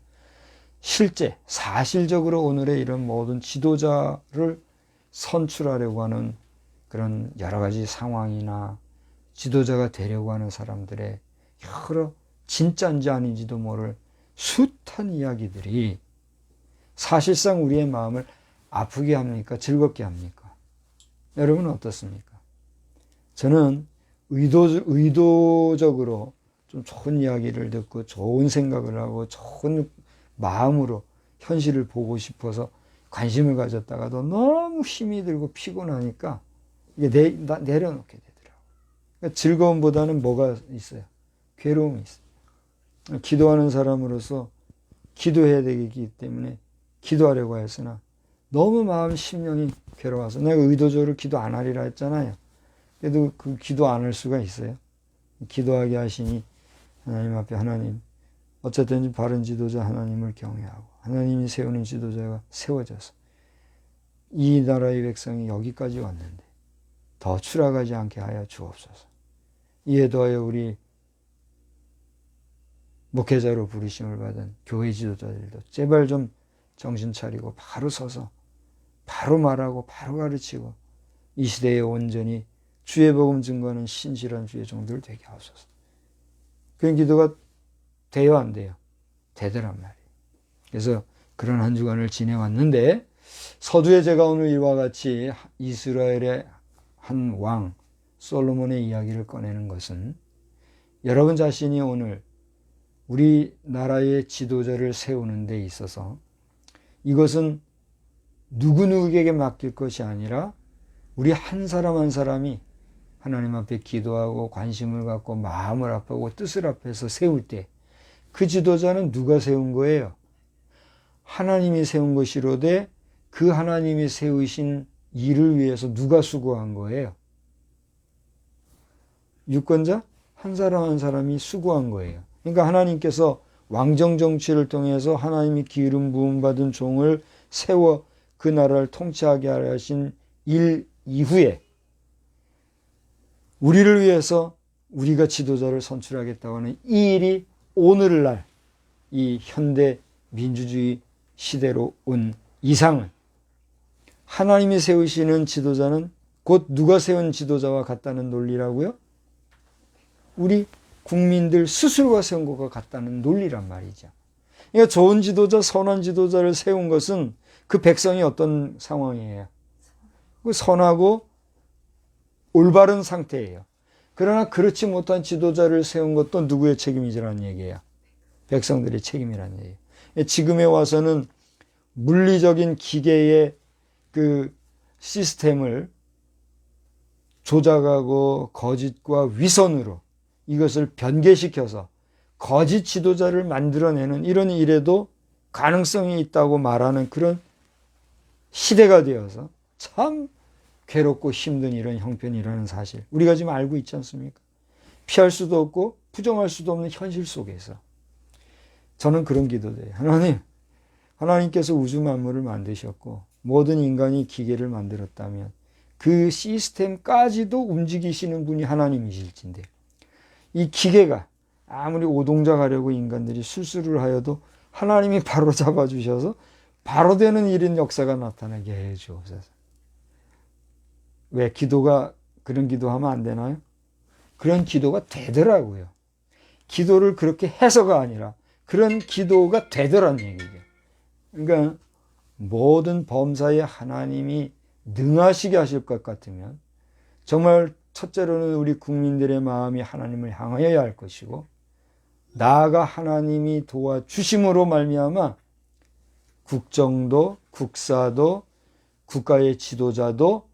실제 사실적으로 오늘의 이런 모든 지도자를 선출하려고 하는 그런 여러 가지 상황이나 지도자가 되려고 하는 사람들의 여러 진짜인지 아닌지도 모를 숱한 이야기들이 사실상 우리의 마음을 아프게 합니까? 즐겁게 합니까? 여러분은 어떻습니까? 저는 의도적으로 좀 좋은 이야기를 듣고 좋은 생각을 하고 좋은 마음으로 현실을 보고 싶어서 관심을 가졌다가도 너무 힘이 들고 피곤하니까 이게 내려놓게 되더라고요. 그러니까 즐거움보다는 뭐가 있어요? 괴로움이 있어요. 기도하는 사람으로서 기도해야 되기 때문에 기도하려고 했으나 너무 마음 심령이 괴로워서 내가 의도적으로 기도 안 하리라 했잖아요. 그래도 그 기도 안 할 수가 있어요. 기도하게 하시니 하나님 앞에 하나님 어쨌든 바른 지도자 하나님을 경외하고 하나님이 세우는 지도자가 세워져서 이 나라의 백성이 여기까지 왔는데 더 추락하지 않게 하여 주옵소서. 이에 더하여 우리 목회자로 부르심을 받은 교회 지도자들도 제발 좀 정신 차리고 바로 서서 바로 말하고 바로 가르치고 이 시대에 온전히 주의 복음 증거하는 신실한 주의 종들 되게 하소서. 그런 기도가 돼요, 안 돼요? 되더란 말이에요. 그래서 그런 한 주간을 지내왔는데 서두에 제가 오늘 이와 같이 이스라엘의 한 왕 솔로몬의 이야기를 꺼내는 것은 여러분 자신이 오늘 우리나라의 지도자를 세우는 데 있어서 이것은 누구누구에게 맡길 것이 아니라 우리 한 사람 한 사람이 하나님 앞에 기도하고 관심을 갖고 마음을 합하고 뜻을 합해서 세울 때 그 지도자는 누가 세운 거예요? 하나님이 세운 것이로되 그 하나님이 세우신 일을 위해서 누가 수고한 거예요? 유권자? 한 사람 한 사람이 수고한 거예요. 그러니까 하나님께서 왕정 정치를 통해서 하나님이 기름 부음 받은 종을 세워 그 나라를 통치하게 하신 일 이후에 우리를 위해서 우리가 지도자를 선출하겠다고 하는 이 일이 오늘날 이 현대 민주주의 시대로 온 이상은 하나님이 세우시는 지도자는 곧 누가 세운 지도자와 같다는 논리라고요? 우리 국민들 스스로가 세운 것과 같다는 논리란 말이죠. 그러니까 좋은 지도자, 선한 지도자를 세운 것은 그 백성이 어떤 상황이에요? 선하고 올바른 상태예요. 그러나 그렇지 못한 지도자를 세운 것도 누구의 책임이라는 얘기예요? 백성들의 책임이라는 얘기예요. 지금에 와서는 물리적인 기계의 그 시스템을 조작하고 거짓과 위선으로 이것을 변개시켜서 거짓 지도자를 만들어내는 이런 일에도 가능성이 있다고 말하는 그런 시대가 되어서 참 괴롭고 힘든 이런 형편이라는 사실 우리가 지금 알고 있지 않습니까? 피할 수도 없고 부정할 수도 없는 현실 속에서 저는 그런 기도돼요. 하나님께서 우주 만물을 만드셨고 모든 인간이 기계를 만들었다면 그 시스템까지도 움직이시는 분이 하나님이실진데 이 기계가 아무리 오동작하려고 인간들이 술수를 하여도 하나님이 바로 잡아주셔서 바로 되는 일인 역사가 나타나게 해 주옵소서. 왜 기도가 그런 기도하면 안 되나요? 그런 기도가 되더라고요. 기도를 그렇게 해서가 아니라 그런 기도가 되더란 얘기죠. 그러니까 모든 범사에 하나님이 능하시게 하실 것 같으면 정말 첫째로는 우리 국민들의 마음이 하나님을 향하여야 할 것이고 나아가 하나님이 도와주심으로 말미암아 국정도 국사도 국가의 지도자도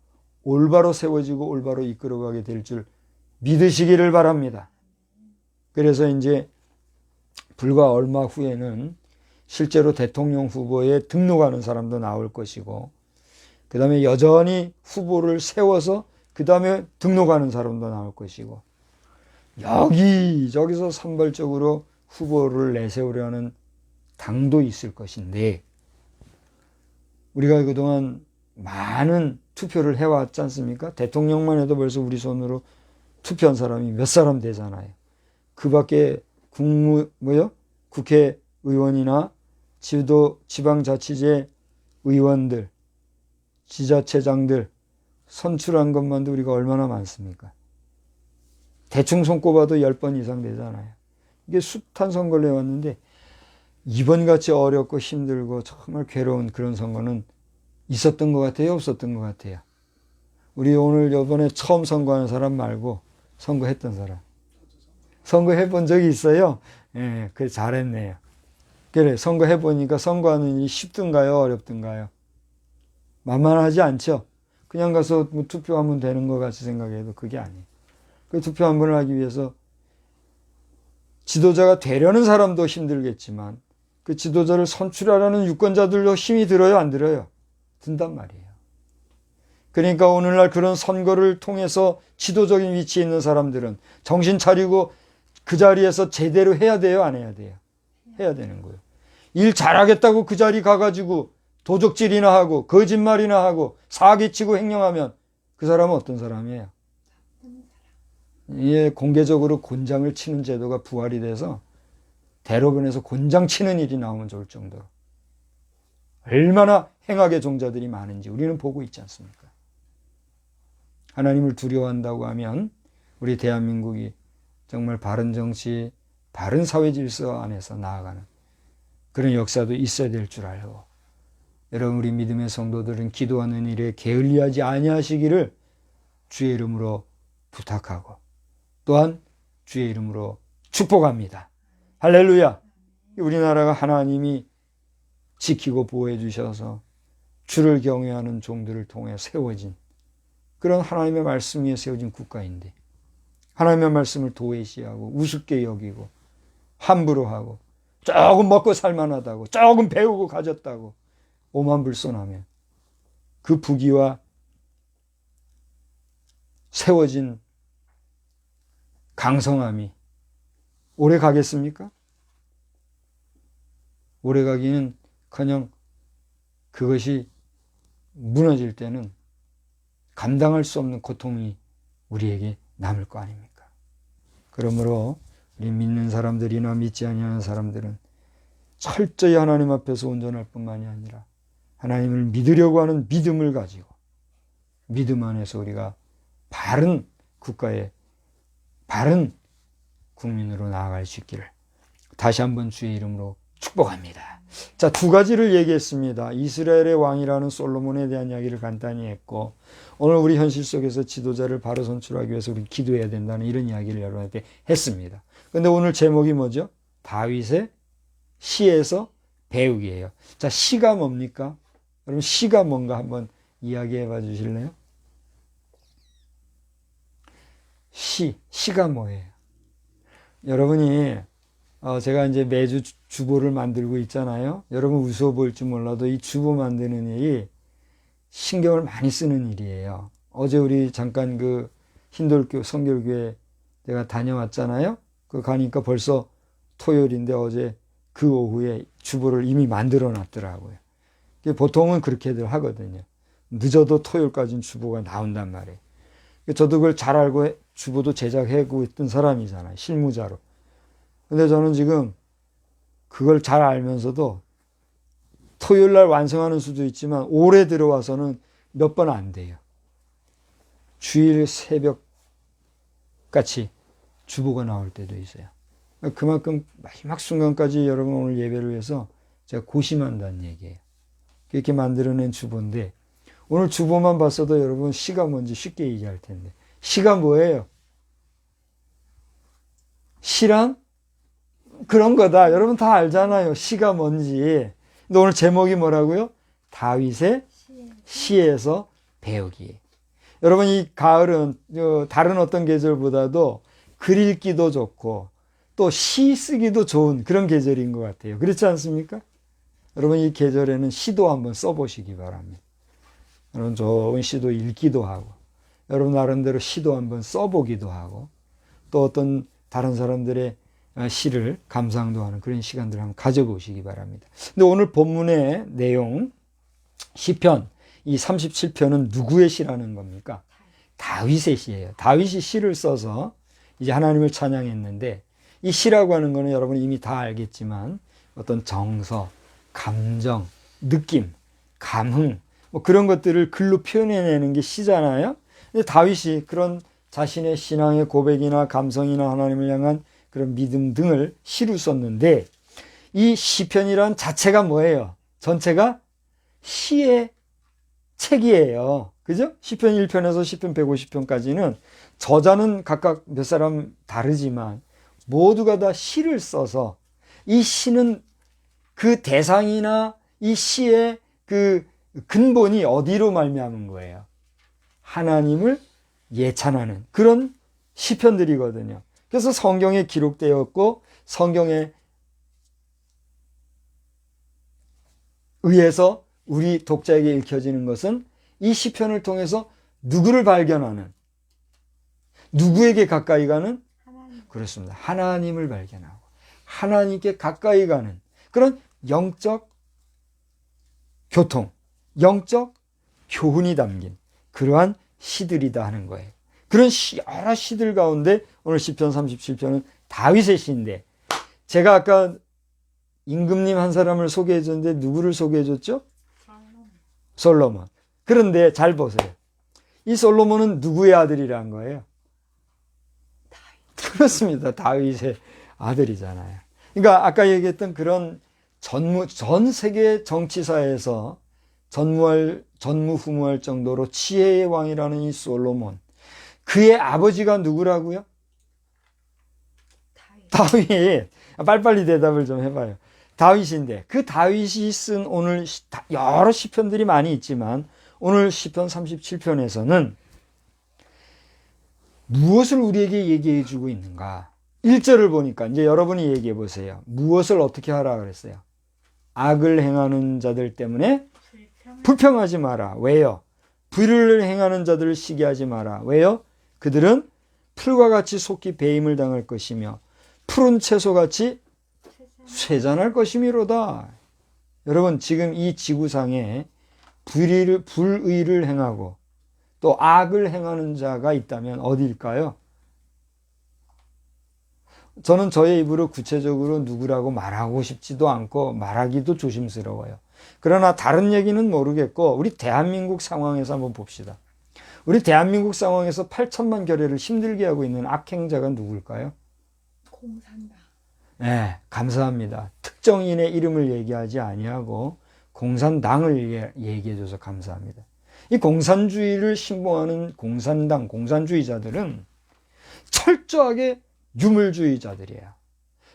올바로 세워지고 올바로 이끌어가게 될 줄 믿으시기를 바랍니다. 그래서 이제 불과 얼마 후에는 실제로 대통령 후보에 등록하는 사람도 나올 것이고 그 다음에 여전히 후보를 세워서 그 다음에 등록하는 사람도 나올 것이고 여기저기서 산발적으로 후보를 내세우려는 당도 있을 것인데 우리가 그동안 많은 투표를 해왔지 않습니까? 대통령만 해도 벌써 우리 손으로 투표한 사람이 몇 사람 되잖아요. 그 밖에 국회의원이나 지방자치제 의원들, 지자체장들 선출한 것만도 우리가 얼마나 많습니까? 대충 손꼽아도 10번 이상 되잖아요. 이게 숱한 선거를 해왔는데 이번같이 어렵고 힘들고 정말 괴로운 그런 선거는 있었던 것 같아요? 없었던 것 같아요? 우리 오늘 이번에 처음 선거하는 사람 말고 선거했던 사람. 선거해 본 적이 있어요? 예, 그래 잘했네요. 그래, 선거해 보니까 선거하는 일이 쉽든가요? 어렵든가요? 만만하지 않죠? 그냥 가서 뭐 투표하면 되는 것 같이 생각해도 그게 아니에요. 그 투표 한 번을 하기 위해서 지도자가 되려는 사람도 힘들겠지만 그 지도자를 선출하라는 유권자들도 힘이 들어요, 안 들어요? 든단 말이에요. 그러니까 오늘날 그런 선거를 통해서 지도적인 위치에 있는 사람들은 정신 차리고 그 자리에서 제대로 해야 돼요, 안 해야 돼요? 해야 되는 거예요. 일 잘하겠다고 그 자리 가가지고 도적질이나 하고 거짓말이나 하고 사기치고 횡령하면 그 사람은 어떤 사람이에요? 예, 공개적으로 곤장을 치는 제도가 부활이 돼서 대로변에서 곤장 치는 일이 나오면 좋을 정도로 얼마나 행악의 종자들이 많은지 우리는 보고 있지 않습니까? 하나님을 두려워한다고 하면 우리 대한민국이 정말 바른 정치, 바른 사회 질서 안에서 나아가는 그런 역사도 있어야 될 줄 알고, 여러분 우리 믿음의 성도들은 기도하는 일에 게을리하지 아니하시기를 주의 이름으로 부탁하고 또한 주의 이름으로 축복합니다. 할렐루야. 우리나라가 하나님이 지키고 보호해 주셔서 주를 경외하는 종들을 통해 세워진 그런 하나님의 말씀 위에 세워진 국가인데 하나님의 말씀을 도외시하고 우습게 여기고 함부로 하고 조금 먹고 살만하다고 조금 배우고 가졌다고 오만불손하면 그 부귀와 세워진 강성함이 오래 가겠습니까? 오래 가기는커녕 그것이 무너질 때는 감당할 수 없는 고통이 우리에게 남을 거 아닙니까? 그러므로 우리 믿는 사람들이나 믿지 아니하는 사람들은 철저히 하나님 앞에서 온전할 뿐만이 아니라 하나님을 믿으려고 하는 믿음을 가지고 믿음 안에서 우리가 바른 국가의 바른 국민으로 나아갈 수 있기를 다시 한번 주의 이름으로 축복합니다. 자, 두 가지를 얘기했습니다. 이스라엘의 왕이라는 솔로몬에 대한 이야기를 간단히 했고, 오늘 우리 현실 속에서 지도자를 바로 선출하기 위해서 우리 기도해야 된다는 이런 이야기를 여러분한테 했습니다. 그런데 오늘 제목이 뭐죠? 다윗의 시에서 배우기예요. 자, 시가 뭡니까? 여러분 시가 뭔가 한번 이야기해 봐 주실래요? 시가 뭐예요? 여러분이 제가 이제 매주 주보를 만들고 있잖아요. 여러분 우스워 보일지 몰라도 이 주보 만드는 일이 신경을 많이 쓰는 일이에요. 어제 우리 잠깐 그 흰돌교 성결교회 내가 다녀왔잖아요. 그 가니까 벌써 토요일인데 어제 그 오후에 주보를 이미 만들어 놨더라고요. 보통은 그렇게들 하거든요. 늦어도 토요일까지는 주보가 나온단 말이에요. 저도 그걸 잘 알고 주보도 제작하고 있던 사람이잖아요. 실무자로. 근데 저는 지금 그걸 잘 알면서도 토요일 날 완성하는 수도 있지만 올해 들어와서는 몇 번 안 돼요. 주일 새벽 같이 주보가 나올 때도 있어요. 그만큼 마지막 순간까지 여러분 오늘 예배를 위해서 제가 고심한다는 얘기예요. 이렇게 만들어낸 주보인데 오늘 주보만 봤어도 여러분 시가 뭔지 쉽게 얘기할 텐데 시가 뭐예요? 시란 그런 거다. 여러분 다 알잖아요. 시가 뭔지. 근데 오늘 제목이 뭐라고요? 다윗의 시에서 배우기. 여러분 이 가을은 다른 어떤 계절보다도 글 읽기도 좋고 또 시 쓰기도 좋은 그런 계절인 것 같아요. 그렇지 않습니까? 여러분 이 계절에는 시도 한번 써보시기 바랍니다. 여러분 좋은 시도 읽기도 하고 여러분 나름대로 시도 한번 써보기도 하고 또 어떤 다른 사람들의 시를 감상도 하는 그런 시간들을 한번 가져보시기 바랍니다. 근데 오늘 본문의 내용 시편 이 37편은 누구의 시라는 겁니까? 다윗의 시예요. 다윗이 시를 써서 이제 하나님을 찬양했는데 이 시라고 하는 거는 여러분 이미 다 알겠지만 어떤 정서, 감정, 느낌, 감흥 뭐 그런 것들을 글로 표현해내는 게 시잖아요. 근데 다윗이 그런 자신의 신앙의 고백이나 감성이나 하나님을 향한 그런 믿음 등을 시로 썼는데 이 시편이란 자체가 뭐예요? 전체가 시의 책이에요. 그죠? 시편 1편에서 시편 150편까지는 저자는 각각 몇 사람 다르지만 모두가 다 시를 써서 이 시는 그 대상이나 이 시의 그 근본이 어디로 말미암은 거예요? 하나님을 예찬하는 그런 시편들이거든요. 그래서 성경에 기록되었고 성경에 의해서 우리 독자에게 읽혀지는 것은 이 시편을 통해서 누구를 발견하는, 누구에게 가까이 가는? 그렇습니다. 하나님을 발견하고 하나님께 가까이 가는 그런 영적 교통, 영적 교훈이 담긴 그러한 시들이다 하는 거예요. 그런 여러 시들 가운데 오늘 시편 37편은 다윗의 시인데, 제가 아까 임금님 한 사람을 소개해 줬는데 누구를 소개해 줬죠? 솔로몬. 그런데 잘 보세요. 이 솔로몬은 누구의 아들이란 거예요? 그렇습니다. 다윗의 아들이잖아요. 그러니까 아까 얘기했던 그런 전 세계 정치사에서 전무후무할 정도로 지혜의 왕이라는 이 솔로몬. 그의 아버지가 누구라고요? 다윗. 빨리빨리 대답을 좀 해봐요. 다윗인데 그 다윗이 쓴 오늘 여러 시편들이 많이 있지만 오늘 시편 37편에서는 무엇을 우리에게 얘기해 주고 있는가? 1절을 보니까 이제 여러분이 얘기해 보세요. 무엇을 어떻게 하라 그랬어요? 악을 행하는 자들 때문에 불평하지 마라. 왜요? 불의를 행하는 자들을 시기하지 마라. 왜요? 그들은 풀과 같이 속히 배임을 당할 것이며 푸른 채소같이 쇠잔할 것이미로다. 여러분 지금 이 지구상에 불의를 행하고 또 악을 행하는 자가 있다면 어디일까요? 저는 저의 입으로 구체적으로 누구라고 말하고 싶지도 않고 말하기도 조심스러워요. 그러나 다른 얘기는 모르겠고 우리 대한민국 상황에서 한번 봅시다. 우리 대한민국 상황에서 8천만 결례를 힘들게 하고 있는 악행자가 누굴까요? 공산당. 네, 감사합니다. 특정인의 이름을 얘기하지 아니하고 공산당을 얘기해줘서 감사합니다. 이 공산주의를 신봉하는 공산당, 공산주의자들은 철저하게 유물주의자들이에요.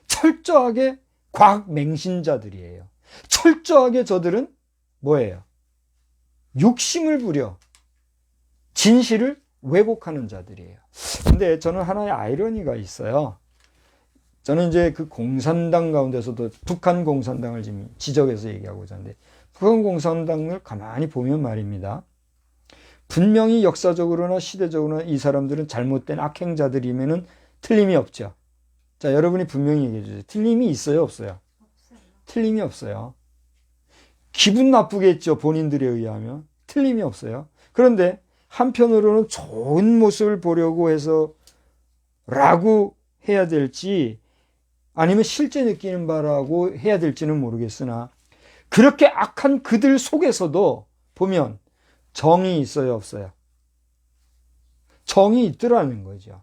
철저하게 과학맹신자들이에요. 철저하게 저들은 뭐예요? 욕심을 부려 진실을 왜곡하는 자들이에요. 근데 저는 하나의 아이러니가 있어요. 저는 이제 그 공산당 가운데서도 북한 공산당을 지금 지적해서 얘기하고자 하는데, 북한 공산당을 가만히 보면 말입니다. 분명히 역사적으로나 시대적으로나 이 사람들은 잘못된 악행자들이면은 틀림이 없죠. 자, 여러분이 분명히 얘기해 주세요. 틀림이 있어요, 없어요? 없어요. 틀림이 없어요. 기분 나쁘겠죠, 본인들에 의하면. 틀림이 없어요. 그런데 한편으로는 좋은 모습을 보려고 해서 라고 해야 될지 아니면 실제 느끼는 바라고 해야 될지는 모르겠으나 그렇게 악한 그들 속에서도 보면 정이 있어요, 없어요? 정이 있더라는 거죠.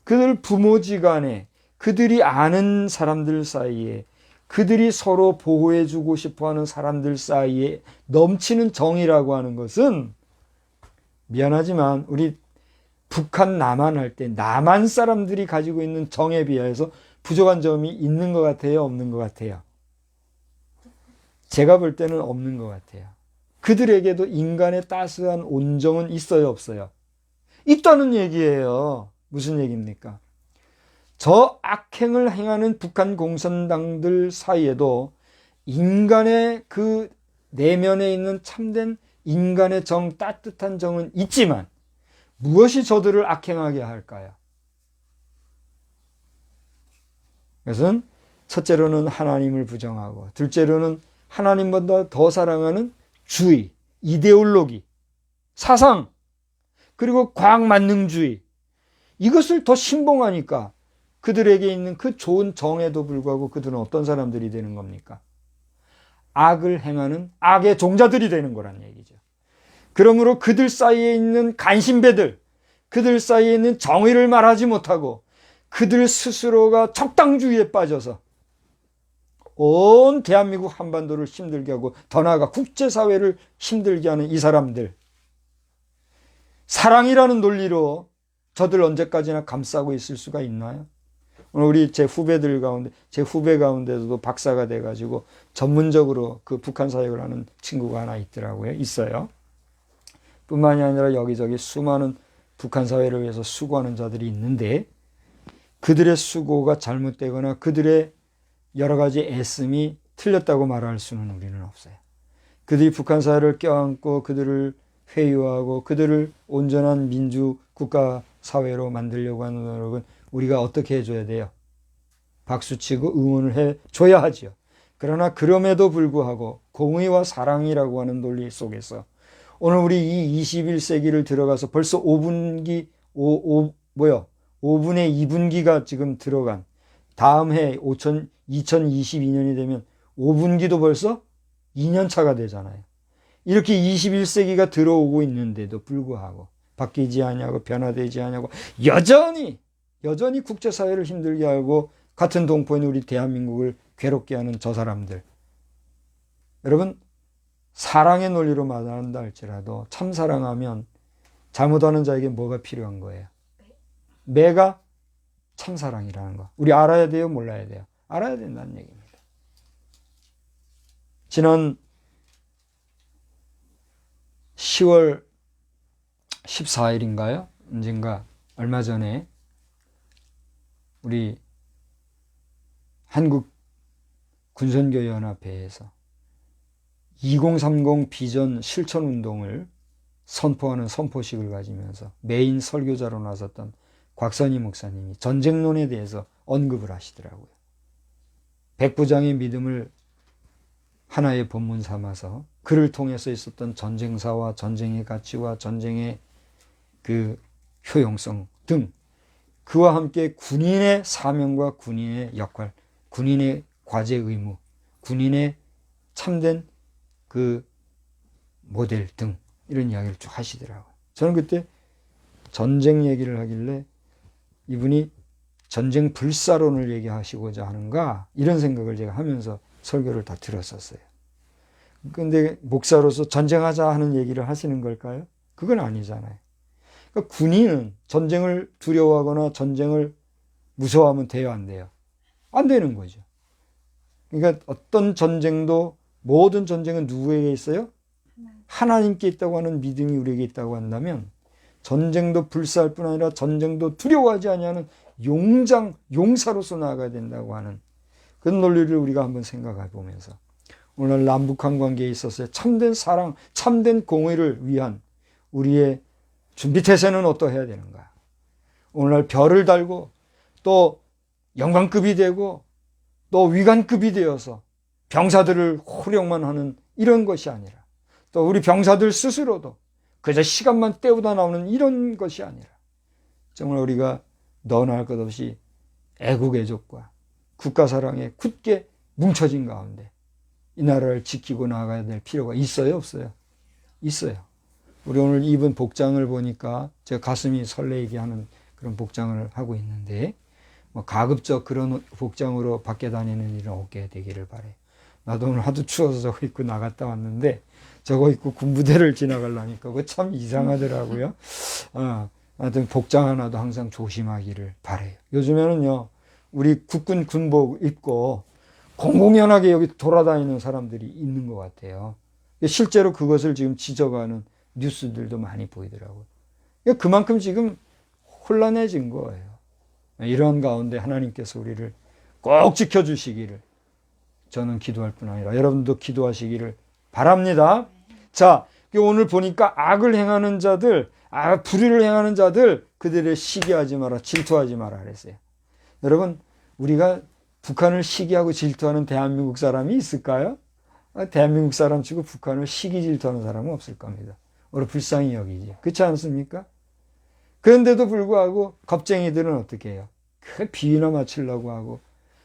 그들 부모지간에, 그들이 아는 사람들 사이에, 그들이 서로 보호해주고 싶어하는 사람들 사이에 넘치는 정이라고 하는 것은 미안하지만 우리 북한 남한 할 때 남한 사람들이 가지고 있는 정에 비해서 부족한 점이 있는 것 같아요, 없는 것 같아요? 제가 볼 때는 없는 것 같아요. 그들에게도 인간의 따스한 온정은 있어요, 없어요? 있다는 얘기예요. 무슨 얘기입니까? 저 악행을 행하는 북한 공산당들 사이에도 인간의 그 내면에 있는 참된 인간의 정, 따뜻한 정은 있지만 무엇이 저들을 악행하게 할까요? 그것은 첫째로는 하나님을 부정하고, 둘째로는 하나님보다 더 사랑하는 주의, 이데올로기, 사상, 그리고 과학만능주의, 이것을 더 신봉하니까 그들에게 있는 그 좋은 정에도 불구하고 그들은 어떤 사람들이 되는 겁니까? 악을 행하는 악의 종자들이 되는 거란 얘기죠. 그러므로 그들 사이에 있는 간신배들, 그들 사이에 있는 정의를 말하지 못하고 그들 스스로가 적당주의에 빠져서 온 대한민국 한반도를 힘들게 하고 더 나아가 국제사회를 힘들게 하는 이 사람들, 사랑이라는 논리로 저들 언제까지나 감싸고 있을 수가 있나요? 오늘 우리 제 후배 가운데서도 박사가 돼가지고 전문적으로 그 북한 사역을 하는 친구가 하나 있더라고요. 있어요. 뿐만이 아니라 여기저기 수많은 북한 사회를 위해서 수고하는 자들이 있는데 그들의 수고가 잘못되거나 그들의 여러 가지 애씀이 틀렸다고 말할 수는 우리는 없어요. 그들이 북한 사회를 껴안고 그들을 회유하고 그들을 온전한 민주 국가 사회로 만들려고 하는 노력은 우리가 어떻게 해줘야 돼요? 박수치고 응원을 해줘야 하지요. 그러나 그럼에도 불구하고 공의와 사랑이라고 하는 논리 속에서 오늘 우리 이 21세기를 들어가서 벌써 5분의 2분기가 지금 들어간 다음 해 2022년이 되면 5분기도 벌써 2년 차가 되잖아요. 이렇게 21세기가 들어오고 있는데도 불구하고 바뀌지 않냐고 변화되지 않냐고 여전히 국제사회를 힘들게 하고 같은 동포인 우리 대한민국을 괴롭게 하는 저 사람들. 여러분, 사랑의 논리로 말한다 할지라도 참 사랑하면 잘못하는 자에게 뭐가 필요한 거예요? 매가 참 사랑이라는 거. 우리 알아야 돼요? 몰라야 돼요? 알아야 된다는 얘기입니다. 지난 10월 14일인가요? 언젠가 얼마 전에 우리 한국 군선교연합회에서 2030 비전 실천 운동을 선포하는 선포식을 가지면서 메인 설교자로 나섰던 곽선희 목사님이 전쟁론에 대해서 언급을 하시더라고요. 백부장의 믿음을 하나의 본문 삼아서 그를 통해서 있었던 전쟁사와 전쟁의 가치와 전쟁의 그 효용성 등 그와 함께 군인의 사명과 군인의 역할, 군인의 과제 의무, 군인의 참된 그 모델 등 이런 이야기를 쭉 하시더라고요. 저는 그때 전쟁 얘기를 하길래 이분이 전쟁 불사론을 얘기하시고자 하는가 이런 생각을 제가 하면서 설교를 다 들었었어요. 근데 목사로서 전쟁하자 하는 얘기를 하시는 걸까요? 그건 아니잖아요. 그러니까 군인은 전쟁을 두려워하거나 전쟁을 무서워하면 돼요, 안 돼요? 안 되는 거죠. 그러니까 어떤 전쟁도 모든 전쟁은 누구에게 있어요? 하나님께 있다고 하는 믿음이 우리에게 있다고 한다면 전쟁도 불사할 뿐 아니라 전쟁도 두려워하지 아니하는 용사로서 나아가야 된다고 하는 그런 논리를 우리가 한번 생각해 보면서 오늘 남북한 관계에 있어서 참된 사랑, 참된 공의를 위한 우리의 준비태세는 어떠해야 되는가? 오늘날 별을 달고 또 영관급이 되고 또 위관급이 되어서 병사들을 호령만 하는 이런 것이 아니라 또 우리 병사들 스스로도 그저 시간만 때우다 나오는 이런 것이 아니라 정말 우리가 너나 할 것 없이 애국애족과 국가사랑에 굳게 뭉쳐진 가운데 이 나라를 지키고 나가야 될 필요가 있어요, 없어요? 있어요. 우리 오늘 입은 복장을 보니까 제가 가슴이 설레게 하는 그런 복장을 하고 있는데 뭐 가급적 그런 복장으로 밖에 다니는 일은 없게 되기를 바래요. 나도 오늘 하도 추워서 저거 입고 나갔다 왔는데 저거 입고 군부대를 지나가려니까 그거 참 이상하더라고요. 하여튼 복장 하나도 항상 조심하기를 바래요. 요즘에는요, 우리 국군 군복 입고 공공연하게 여기 돌아다니는 사람들이 있는 것 같아요. 실제로 그것을 지금 지적하는 뉴스들도 많이 보이더라고요. 그만큼 지금 혼란해진 거예요. 이런 가운데 하나님께서 우리를 꼭 지켜주시기를 저는 기도할 뿐 아니라 여러분도 기도하시기를 바랍니다. 자, 오늘 보니까 악을 행하는 자들, 불의를 행하는 자들, 그들의 시기하지 마라, 질투하지 마라 그랬어요. 여러분, 우리가 북한을 시기하고 질투하는 대한민국 사람이 있을까요? 대한민국 사람 치고 북한을 시기 질투하는 사람은 없을 겁니다. 오히려 불쌍히 여기지. 그렇지 않습니까? 그런데도 불구하고 겁쟁이들은 어떻게 해요? 그 비위나 맞추려고 하고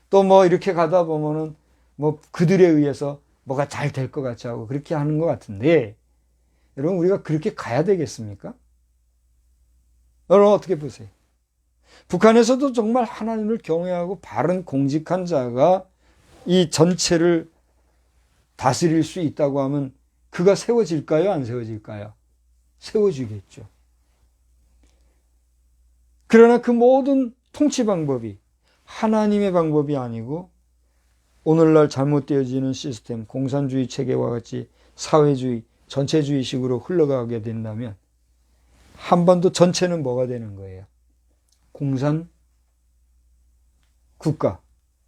또 뭐 이렇게 가다 보면은 뭐 그들에 의해서 뭐가 잘 될 것 같이 하고 그렇게 하는 것 같은데 여러분 우리가 그렇게 가야 되겠습니까? 여러분 어떻게 보세요? 북한에서도 정말 하나님을 경외하고 바른 공직한 자가 이 전체를 다스릴 수 있다고 하면 그가 세워질까요? 안 세워질까요? 세워지겠죠. 그러나 그 모든 통치 방법이 하나님의 방법이 아니고 오늘날 잘못되어지는 시스템, 공산주의 체계와 같이 사회주의, 전체주의식으로 흘러가게 된다면 한반도 전체는 뭐가 되는 거예요? 공산 국가,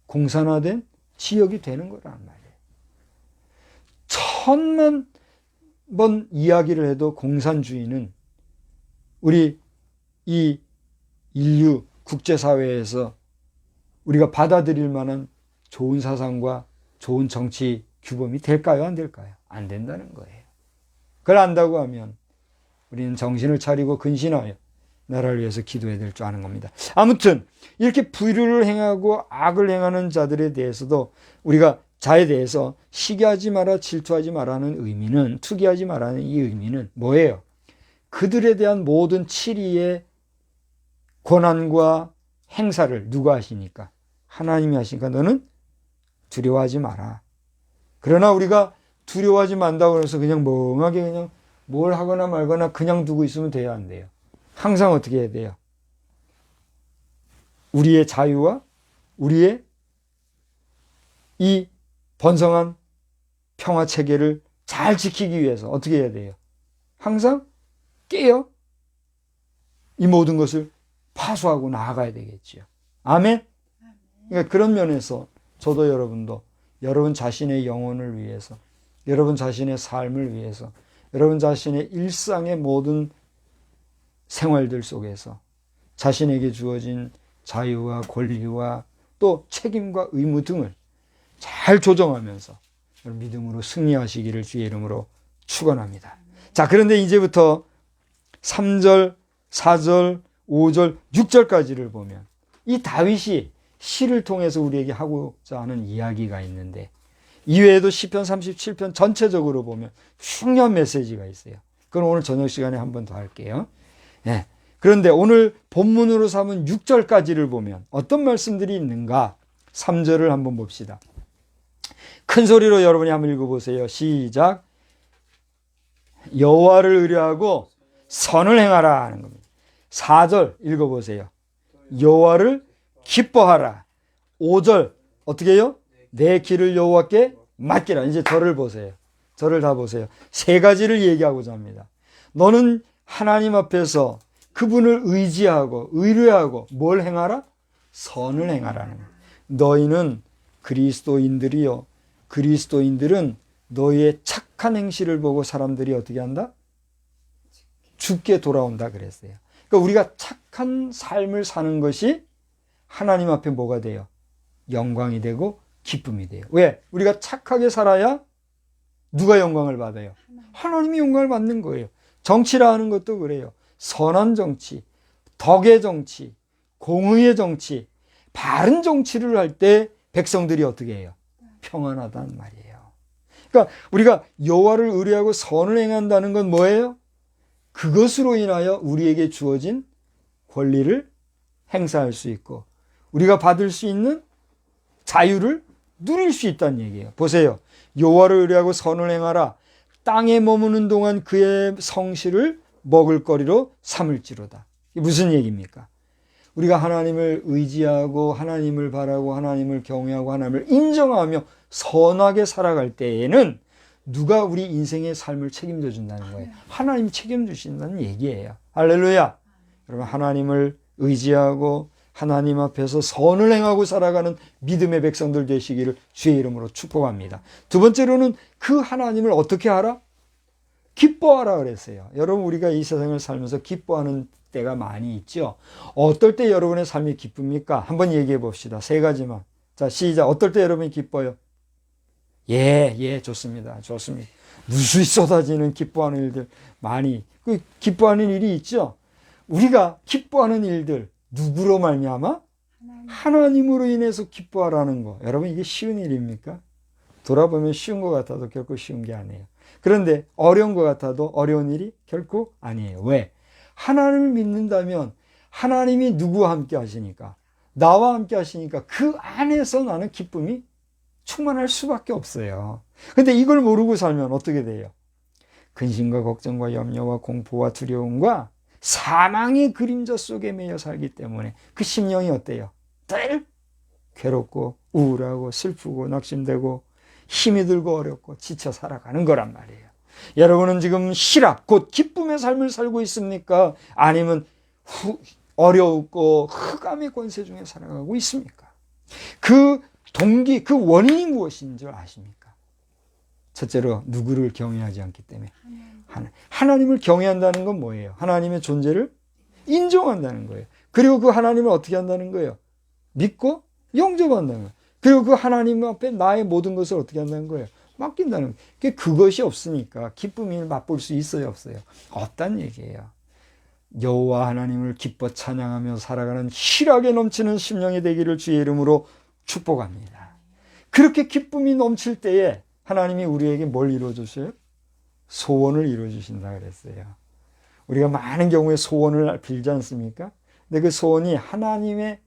공산화된 지역이 되는 거란 말이에요. 천만 번 이야기를 해도 공산주의는 우리 이 인류 국제사회에서 우리가 받아들일 만한 좋은 사상과 좋은 정치 규범이 될까요? 안 될까요? 안 된다는 거예요. 그걸 안다고 하면 우리는 정신을 차리고 근신하여 나라를 위해서 기도해야 될 줄 아는 겁니다. 아무튼 이렇게 불의를 행하고 악을 행하는 자들에 대해서도 우리가 자에 대해서 시기하지 마라, 질투하지 마라는 의미는, 투기하지 마라는 이 의미는 뭐예요? 그들에 대한 모든 치리의 권한과 행사를 누가 하시니까? 하나님이 하시니까 너는 두려워하지 마라. 그러나 우리가 두려워하지 말다고 해서 그냥 멍하게 그냥 뭘 하거나 말거나 그냥 두고 있으면 돼야 안 돼요. 항상 어떻게 해야 돼요? 우리의 자유와 우리의 이 번성한 평화 체계를 잘 지키기 위해서 어떻게 해야 돼요? 항상 깨어 이 모든 것을 파수하고 나아가야 되겠지요. 아멘? 그러니까 그런 면에서 저도 여러분도 여러분 자신의 영혼을 위해서, 여러분 자신의 삶을 위해서, 여러분 자신의 일상의 모든 생활들 속에서 자신에게 주어진 자유와 권리와 또 책임과 의무 등을 잘 조정하면서 믿음으로 승리하시기를 주의 이름으로 축원합니다. 자, 그런데 이제부터 3절, 4절, 5절, 6절까지를 보면 이 다윗이 시를 통해서 우리에게 하고자 하는 이야기가 있는데 이외에도 시편 37편 전체적으로 보면 중요한 메시지가 있어요. 그건 오늘 저녁 시간에 한 번 더 할게요. 네. 그런데 오늘 본문으로 삼은 6절까지를 보면 어떤 말씀들이 있는가? 3절을 한번 봅시다. 큰 소리로 여러분이 한번 읽어보세요. 시작. 여호와를 의뢰하고 선을 행하라 하는 겁니다. 4절 읽어보세요. 여호와를 기뻐하라. 5절 어떻게 해요? 내 길을 여호와께 맡기라. 이제 저를 보세요. 저를 다 보세요. 세 가지를 얘기하고자 합니다. 너는 하나님 앞에서 그분을 의지하고 의뢰하고 뭘 행하라? 선을 행하라는 거예요. 너희는 그리스도인들이요. 그리스도인들은 너희의 착한 행실을 보고 사람들이 어떻게 한다? 죽게 돌아온다 그랬어요. 그러니까 우리가 착한 삶을 사는 것이 하나님 앞에 뭐가 돼요? 영광이 되고 기쁨이 돼요. 왜? 우리가 착하게 살아야 누가 영광을 받아요? 하나님이 영광을 받는 거예요. 정치라 하는 것도 그래요. 선한 정치, 덕의 정치, 공의의 정치, 바른 정치를 할 때 백성들이 어떻게 해요? 평안하단 말이에요. 그러니까 우리가 여호와를 의뢰하고 선을 행한다는 건 뭐예요? 그것으로 인하여 우리에게 주어진 권리를 행사할 수 있고 우리가 받을 수 있는 자유를 누릴 수 있다는 얘기예요. 보세요. 여호와를 의뢰하고 선을 행하라. 땅에 머무는 동안 그의 성실을 먹을거리로 삼을지로다. 이게 무슨 얘기입니까? 우리가 하나님을 의지하고 하나님을 바라고 하나님을 경외하고 하나님을 인정하며 선하게 살아갈 때에는 누가 우리 인생의 삶을 책임져 준다는 거예요. 하나님이 책임져 주신다는 얘기예요. 할렐루야. 여러분 하나님을 의지하고 하나님 앞에서 선을 행하고 살아가는 믿음의 백성들 되시기를 주의 이름으로 축복합니다. 두 번째로는 그 하나님을 어떻게 하라? 기뻐하라 그랬어요. 여러분 우리가 이 세상을 살면서 기뻐하는 때가 많이 있죠. 어떨 때 여러분의 삶이 기쁩니까? 한번 얘기해 봅시다. 세 가지만. 자, 시작. 어떨 때 여러분이 기뻐요? 예, 좋습니다. 좋습니다. 무수히 쏟아지는 기뻐하는 일들 많이. 그 기뻐하는 일이 있죠. 우리가 기뻐하는 일들 누구로 말미암아? 하나님으로 인해서 기뻐하라는 거. 여러분 이게 쉬운 일입니까? 돌아보면 쉬운 것 같아도 결코 쉬운 게 아니에요. 그런데 어려운 것 같아도 어려운 일이 결코 아니에요. 왜? 하나님을 믿는다면 하나님이 누구와 함께 하시니까? 나와 함께 하시니까 그 안에서 나는 기쁨이 충만할 수밖에 없어요. 근데 이걸 모르고 살면 어떻게 돼요? 근심과 걱정과 염려와 공포와 두려움과 사망의 그림자 속에 매여 살기 때문에 그 심령이 어때요? 늘 괴롭고 우울하고 슬프고 낙심되고 힘이 들고 어렵고 지쳐 살아가는 거란 말이에요. 여러분은 지금 희락, 곧 기쁨의 삶을 살고 있습니까? 아니면 어려웠고 흑암의 권세 중에 살아가고 있습니까? 그 동기, 그 원인이 무엇인 줄 아십니까? 첫째로 누구를 경외하지 않기 때문에 하나님을 경외한다는 건 뭐예요? 하나님의 존재를 인정한다는 거예요. 그리고 그 하나님을 어떻게 한다는 거예요? 믿고 영접한다는 거예요. 그리고 그 하나님 앞에 나의 모든 것을 어떻게 한다는 거예요? 맡긴다는 거예요. 그것이 없으니까 기쁨을 맛볼 수 있어요, 없어요? 없다는 얘기예요. 여호와 하나님을 기뻐 찬양하며 살아가는 희락에 넘치는 심령이 되기를 주의 이름으로 축복합니다. 그렇게 기쁨이 넘칠 때에 하나님이 우리에게 뭘 이루어 주셔요? 소원을 이루어 주신다 그랬어요. 우리가 많은 경우에 소원을 빌지 않습니까? 근데 그 소원이 하나님의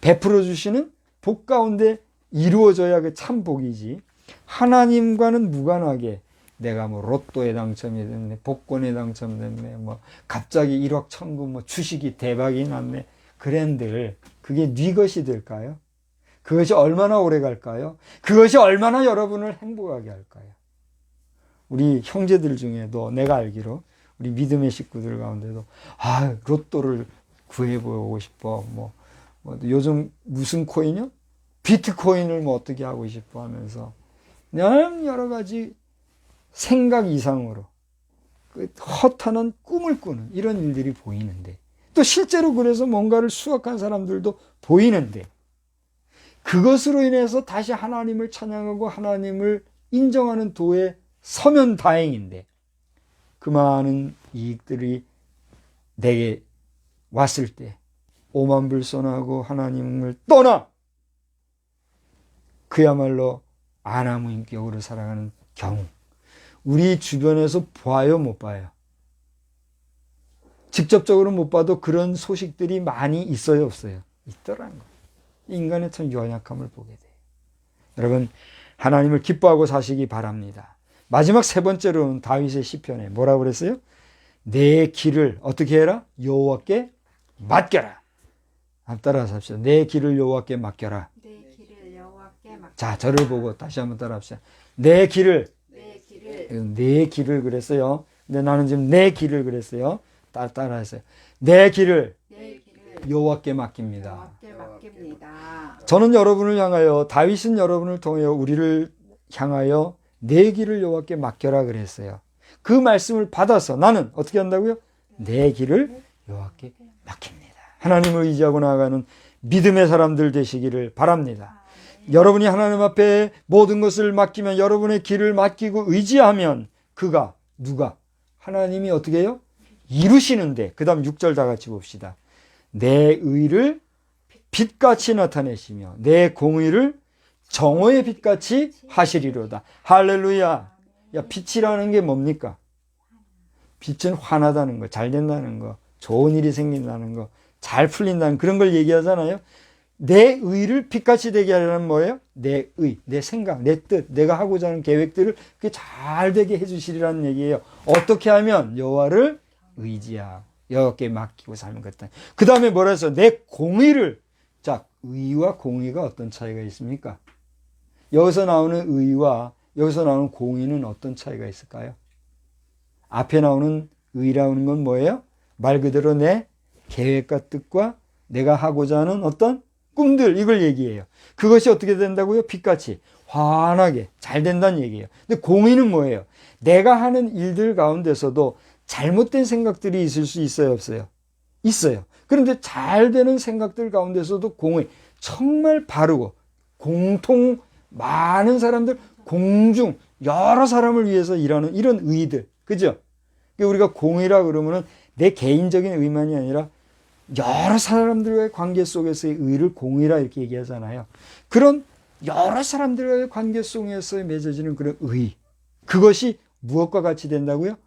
베풀어 주시는 복 가운데 이루어져야 그 참 복이지. 하나님과는 무관하게 내가 뭐 로또에 당첨이 됐네, 복권에 당첨됐네, 뭐 갑자기 1억 천금, 뭐 주식이 대박이 났네. 그랜들 그게 네 것이 될까요? 그것이 얼마나 오래 갈까요? 그것이 얼마나 여러분을 행복하게 할까요? 우리 형제들 중에도 내가 알기로 우리 믿음의 식구들 가운데도 로또를 구해보고 싶어. 뭐 요즘 무슨 코인이요? 비트코인을 뭐 어떻게 하고 싶어 하면서 그냥 여러 가지 생각 이상으로 허탄한 꿈을 꾸는 이런 일들이 보이는데, 또 실제로 그래서 뭔가를 수확한 사람들도 보이는데, 그것으로 인해서 다시 하나님을 찬양하고 하나님을 인정하는 도에 서면 다행인데, 그 많은 이익들이 내게 왔을 때 오만불손하고 하나님을 떠나 그야말로 아나무인격으로 살아가는 경우, 우리 주변에서 봐요, 못 봐요? 직접적으로 못 봐도 그런 소식들이 많이 있어요, 없어요? 있더라는 거예요. 인간의 참 연약함을 보게 돼요. 여러분, 하나님을 기뻐하고 사시기 바랍니다. 마지막 세 번째로는 다윗의 시편에 뭐라고 그랬어요? 내 길을 어떻게 해라? 여호와께 맡겨라. 따라서 합시다. 내 길을 여호와께 맡겨라. 내 길을 여호와께 맡겨라. 자, 저를 보고 다시 한번 따라 합시다. 내 길을 그랬어요. 근데 나는 지금 내 길을 그랬어요. 따라 했어요. 내 길을 여호와께 맡깁니다. 저는 여러분을 향하여, 다윗은 여러분을 통하여 우리를 향하여 내 길을 여호와께 맡겨라 그랬어요. 그 말씀을 받아서 나는 어떻게 한다고요? 내 길을 여호와께 맡깁니다. 하나님을 의지하고 나아가는 믿음의 사람들 되시기를 바랍니다. 여러분이 하나님 앞에 모든 것을 맡기면, 여러분의 길을 맡기고 의지하면 그가, 누가? 하나님이 어떻게 해요? 이루시는데, 그 다음 6절 다 같이 봅시다. 내 의를 빛같이 나타내시며 내 공의를 정오의 빛같이 하시리로다. 할렐루야. 야, 빛이라는 게 뭡니까? 빛은 환하다는 거, 잘 된다는 거, 좋은 일이 생긴다는 거, 잘 풀린다는 그런 걸 얘기하잖아요. 내 의를 빛같이 되게 하려면 뭐예요? 내 의, 내 생각, 내 뜻, 내가 하고자 하는 계획들을 그게 잘 되게 해주시리라는 얘기예요. 어떻게 하면? 여호와를 의지하고 여호와께 맡기고 살면 그렇다. 그 다음에 뭐라 해서 내 공의를, 자, 의와 공의가 어떤 차이가 있습니까? 여기서 나오는 의와 여기서 나오는 공의는 어떤 차이가 있을까요? 앞에 나오는 의라는 건 뭐예요? 말 그대로 내 계획과 뜻과 내가 하고자 하는 어떤 꿈들, 이걸 얘기해요. 그것이 어떻게 된다고요? 빛같이 환하게 잘 된다는 얘기예요. 근데 공의는 뭐예요? 내가 하는 일들 가운데서도 잘못된 생각들이 있을 수 있어요, 없어요? 있어요. 그런데 잘 되는 생각들 가운데서도 공의, 정말 바르고 공통 많은 사람들, 공중 여러 사람을 위해서 일하는 이런 의들, 그죠? 우리가 공의라 그러면은 내 개인적인 의만이 아니라 여러 사람들과의 관계 속에서의 의를 공의라 이렇게 얘기하잖아요. 그런 여러 사람들과의 관계 속에서 맺어지는 그런 의, 그것이 무엇과 같이 된다고요?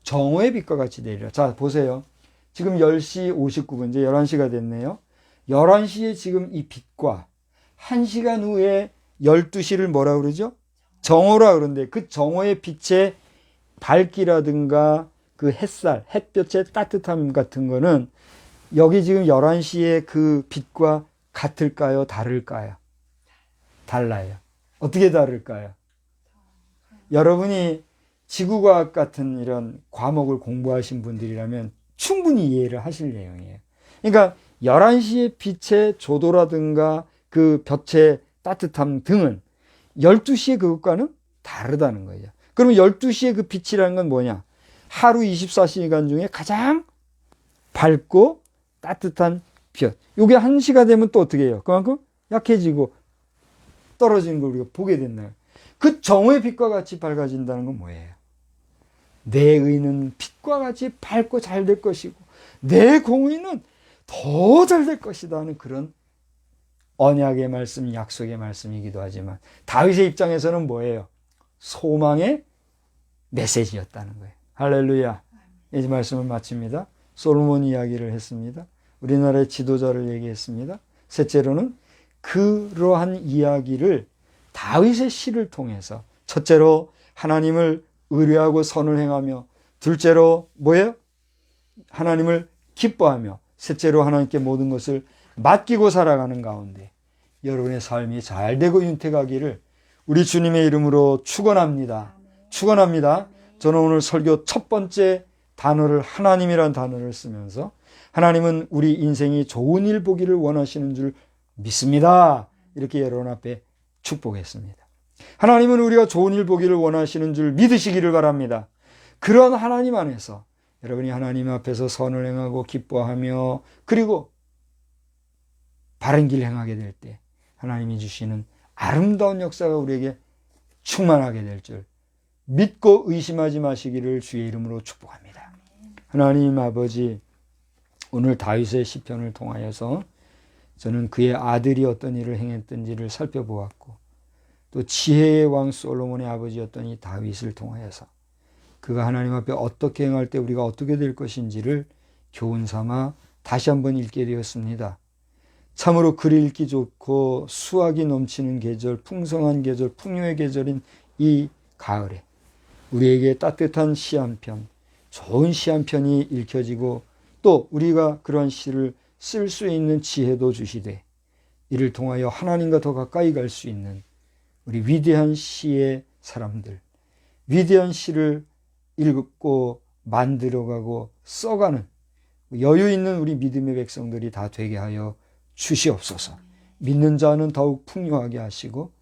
정오의 빛과 같이 되리라. 자, 보세요. 지금 10시 59분, 이제 11시가 됐네요. 11시에 지금 이 빛과 1시간 후에 12시를 뭐라 그러죠? 정오라 그러는데 그 정오의 빛의 밝기라든가 그 햇살, 햇볕의 따뜻함 같은 거는 여기 지금 11시에 그 빛과 같을까요? 다를까요? 달라요. 어떻게 다를까요? 여러분이 지구과학 같은 이런 과목을 공부하신 분들이라면 충분히 이해를 하실 내용이에요. 그러니까 11시의 빛의 조도라든가 그 볕의 따뜻함 등은 12시의 그것과는 다르다는 거예요. 그러면 12시의 그 빛이라는 건 뭐냐? 하루 24시간 중에 가장 밝고 따뜻한 볕. 이게 1시가 되면 또 어떻게 해요? 그만큼 약해지고 떨어지는 걸 우리가 보게 됐나요? 그 정오의 빛과 같이 밝아진다는 건 뭐예요? 내 의는 빛과 같이 밝고 잘 될 것이고 내 공의는 더 잘 될 것이다 하는 그런 언약의 말씀, 약속의 말씀이기도 하지만 다윗의 입장에서는 뭐예요? 소망의 메시지였다는 거예요. 할렐루야. 이 말씀을 마칩니다. 솔로몬 이야기를 했습니다. 우리나라의 지도자를 얘기했습니다. 셋째로는 그러한 이야기를 다윗의 시를 통해서 첫째로 하나님을 의뢰하고 선을 행하며 둘째로 뭐예요? 하나님을 기뻐하며 셋째로 하나님께 모든 것을 맡기고 살아가는 가운데 여러분의 삶이 잘되고 윤택하기를 우리 주님의 이름으로 축원합니다. 축원합니다. 저는 오늘 설교 첫 번째 단어를 하나님이라는 단어를 쓰면서 하나님은 우리 인생이 좋은 일 보기를 원하시는 줄 믿습니다. 이렇게 여러분 앞에 축복했습니다. 하나님은 우리가 좋은 일 보기를 원하시는 줄 믿으시기를 바랍니다. 그런 하나님 안에서 여러분이 하나님 앞에서 선을 행하고 기뻐하며 그리고 바른 길 행하게 될 때 하나님이 주시는 아름다운 역사가 우리에게 충만하게 될 줄 믿고 의심하지 마시기를 주의 이름으로 축복합니다. 하나님 아버지, 오늘 다윗의 시편을 통하여서 저는 그의 아들이 어떤 일을 행했던지를 살펴보았고 또 지혜의 왕 솔로몬의 아버지였던 이 다윗을 통하여서 그가 하나님 앞에 어떻게 행할 때 우리가 어떻게 될 것인지를 교훈 삼아 다시 한번 읽게 되었습니다. 참으로 글 읽기 좋고 수확이 넘치는 계절, 풍성한 계절, 풍요의 계절인 이 가을에 우리에게 따뜻한 시 한 편, 좋은 시 한 편이 읽혀지고 또 우리가 그러한 시를 쓸 수 있는 지혜도 주시되 이를 통하여 하나님과 더 가까이 갈 수 있는 우리 위대한 시의 사람들, 위대한 시를 읽고 만들어가고 써가는 여유 있는 우리 믿음의 백성들이 다 되게 하여 주시옵소서. 믿는 자는 더욱 풍요하게 하시고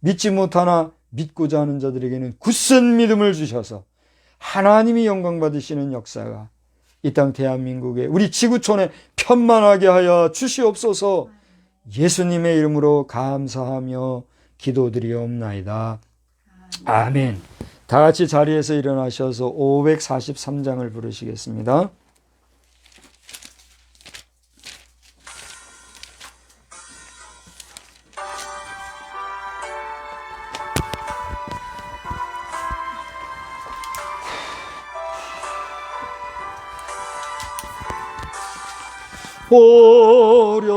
믿지 못하나 믿고자 하는 자들에게는 굳센 믿음을 주셔서 하나님이 영광 받으시는 역사가 이 땅 대한민국에 우리 지구촌에 편만하게 하여 주시옵소서. 예수님의 이름으로 감사하며 기도드리옵나이다. 아멘. 다 같이 자리에서 일어나셔서 543장을 부르시겠습니다.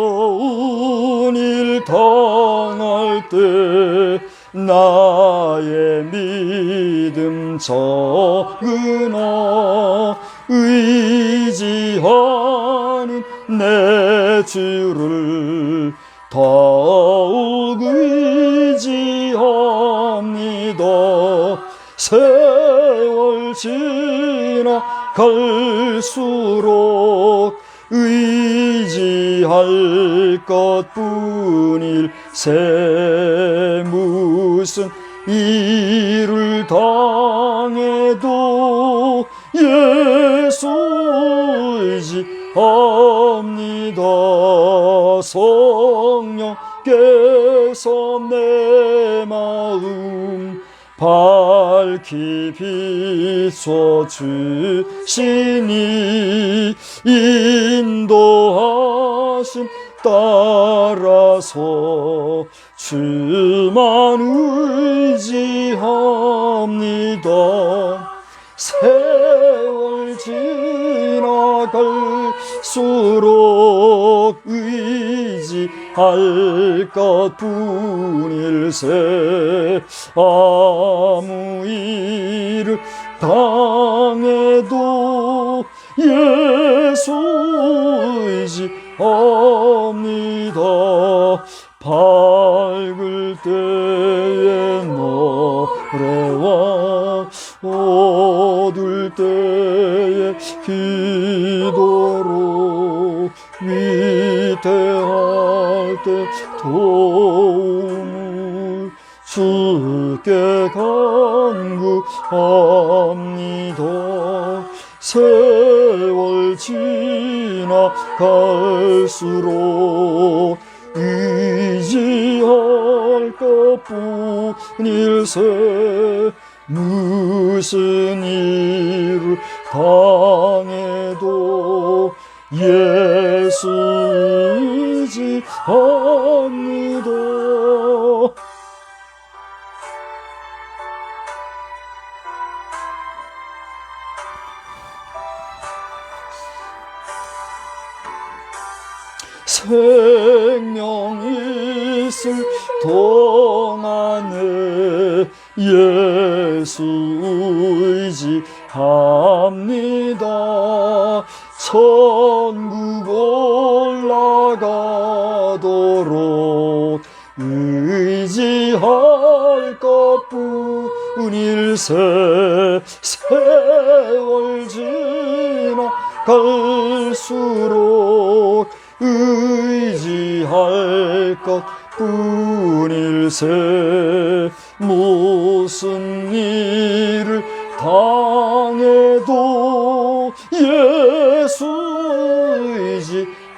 어려운 일 당할 때 나의 믿음 적으나 의지하는 내 주를 더욱 의지합니다. 세월 지나갈수록 의지할 것뿐일세 무슨 일을 당해도 예수 의지합니다. 성령께서 내 마음 밝히 비춰주시니 인도하심 따라서 주만 의지합니다. 세월 지나갈 갈수록 의지할 것뿐일세. 아무 일을 당해도 예수 의지합니다. 밝을 때에 노래와 어두울 때에 기도로 위태할 때 도움을 주께 간구합니다. 세월 지나갈수록 의지할 것뿐일세. 무슨 일을 당해도 예수 의지합니다. 생명 있을 동안에 예수 의지합니다. 천국 올라가도록 의지할 것뿐일세. 세월 지나갈수록 의지할 것뿐일세. 무슨 일을 당해도 예수 의지합니다.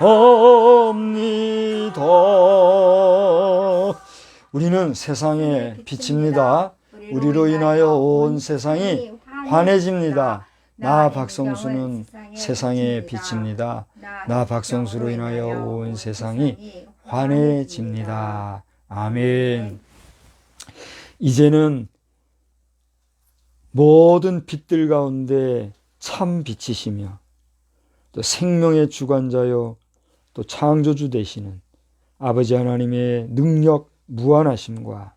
우리는 세상의 빛입니다. 우리로 인하여 온 세상이 환해집니다. 나 박성수는 세상의 빛입니다. 나 박성수로 인하여 온 세상이 환해집니다. 아멘. 이제는 모든 빛들 가운데 참 빛이시며 또 생명의 주관자요 또 창조주 되시는 아버지 하나님의 능력 무한하심과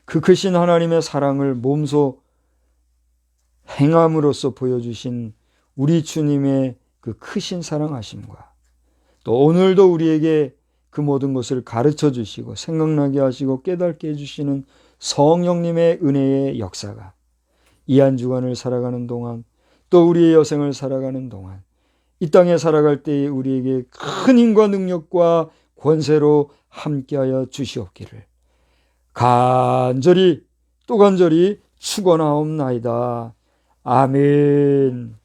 그 크신 하나님의 사랑을 몸소 행함으로써 보여주신 우리 주님의 그 크신 사랑하심과 또 오늘도 우리에게 그 모든 것을 가르쳐 주시고 생각나게 하시고 깨닫게 해주시는 성령님의 은혜의 역사가 이 한 주간을 살아가는 동안 또 우리의 여생을 살아가는 동안 이 땅에 살아갈 때에 우리에게 큰 힘과 능력과 권세로 함께하여 주시옵기를 간절히 또 간절히 축원하옵나이다. 아멘.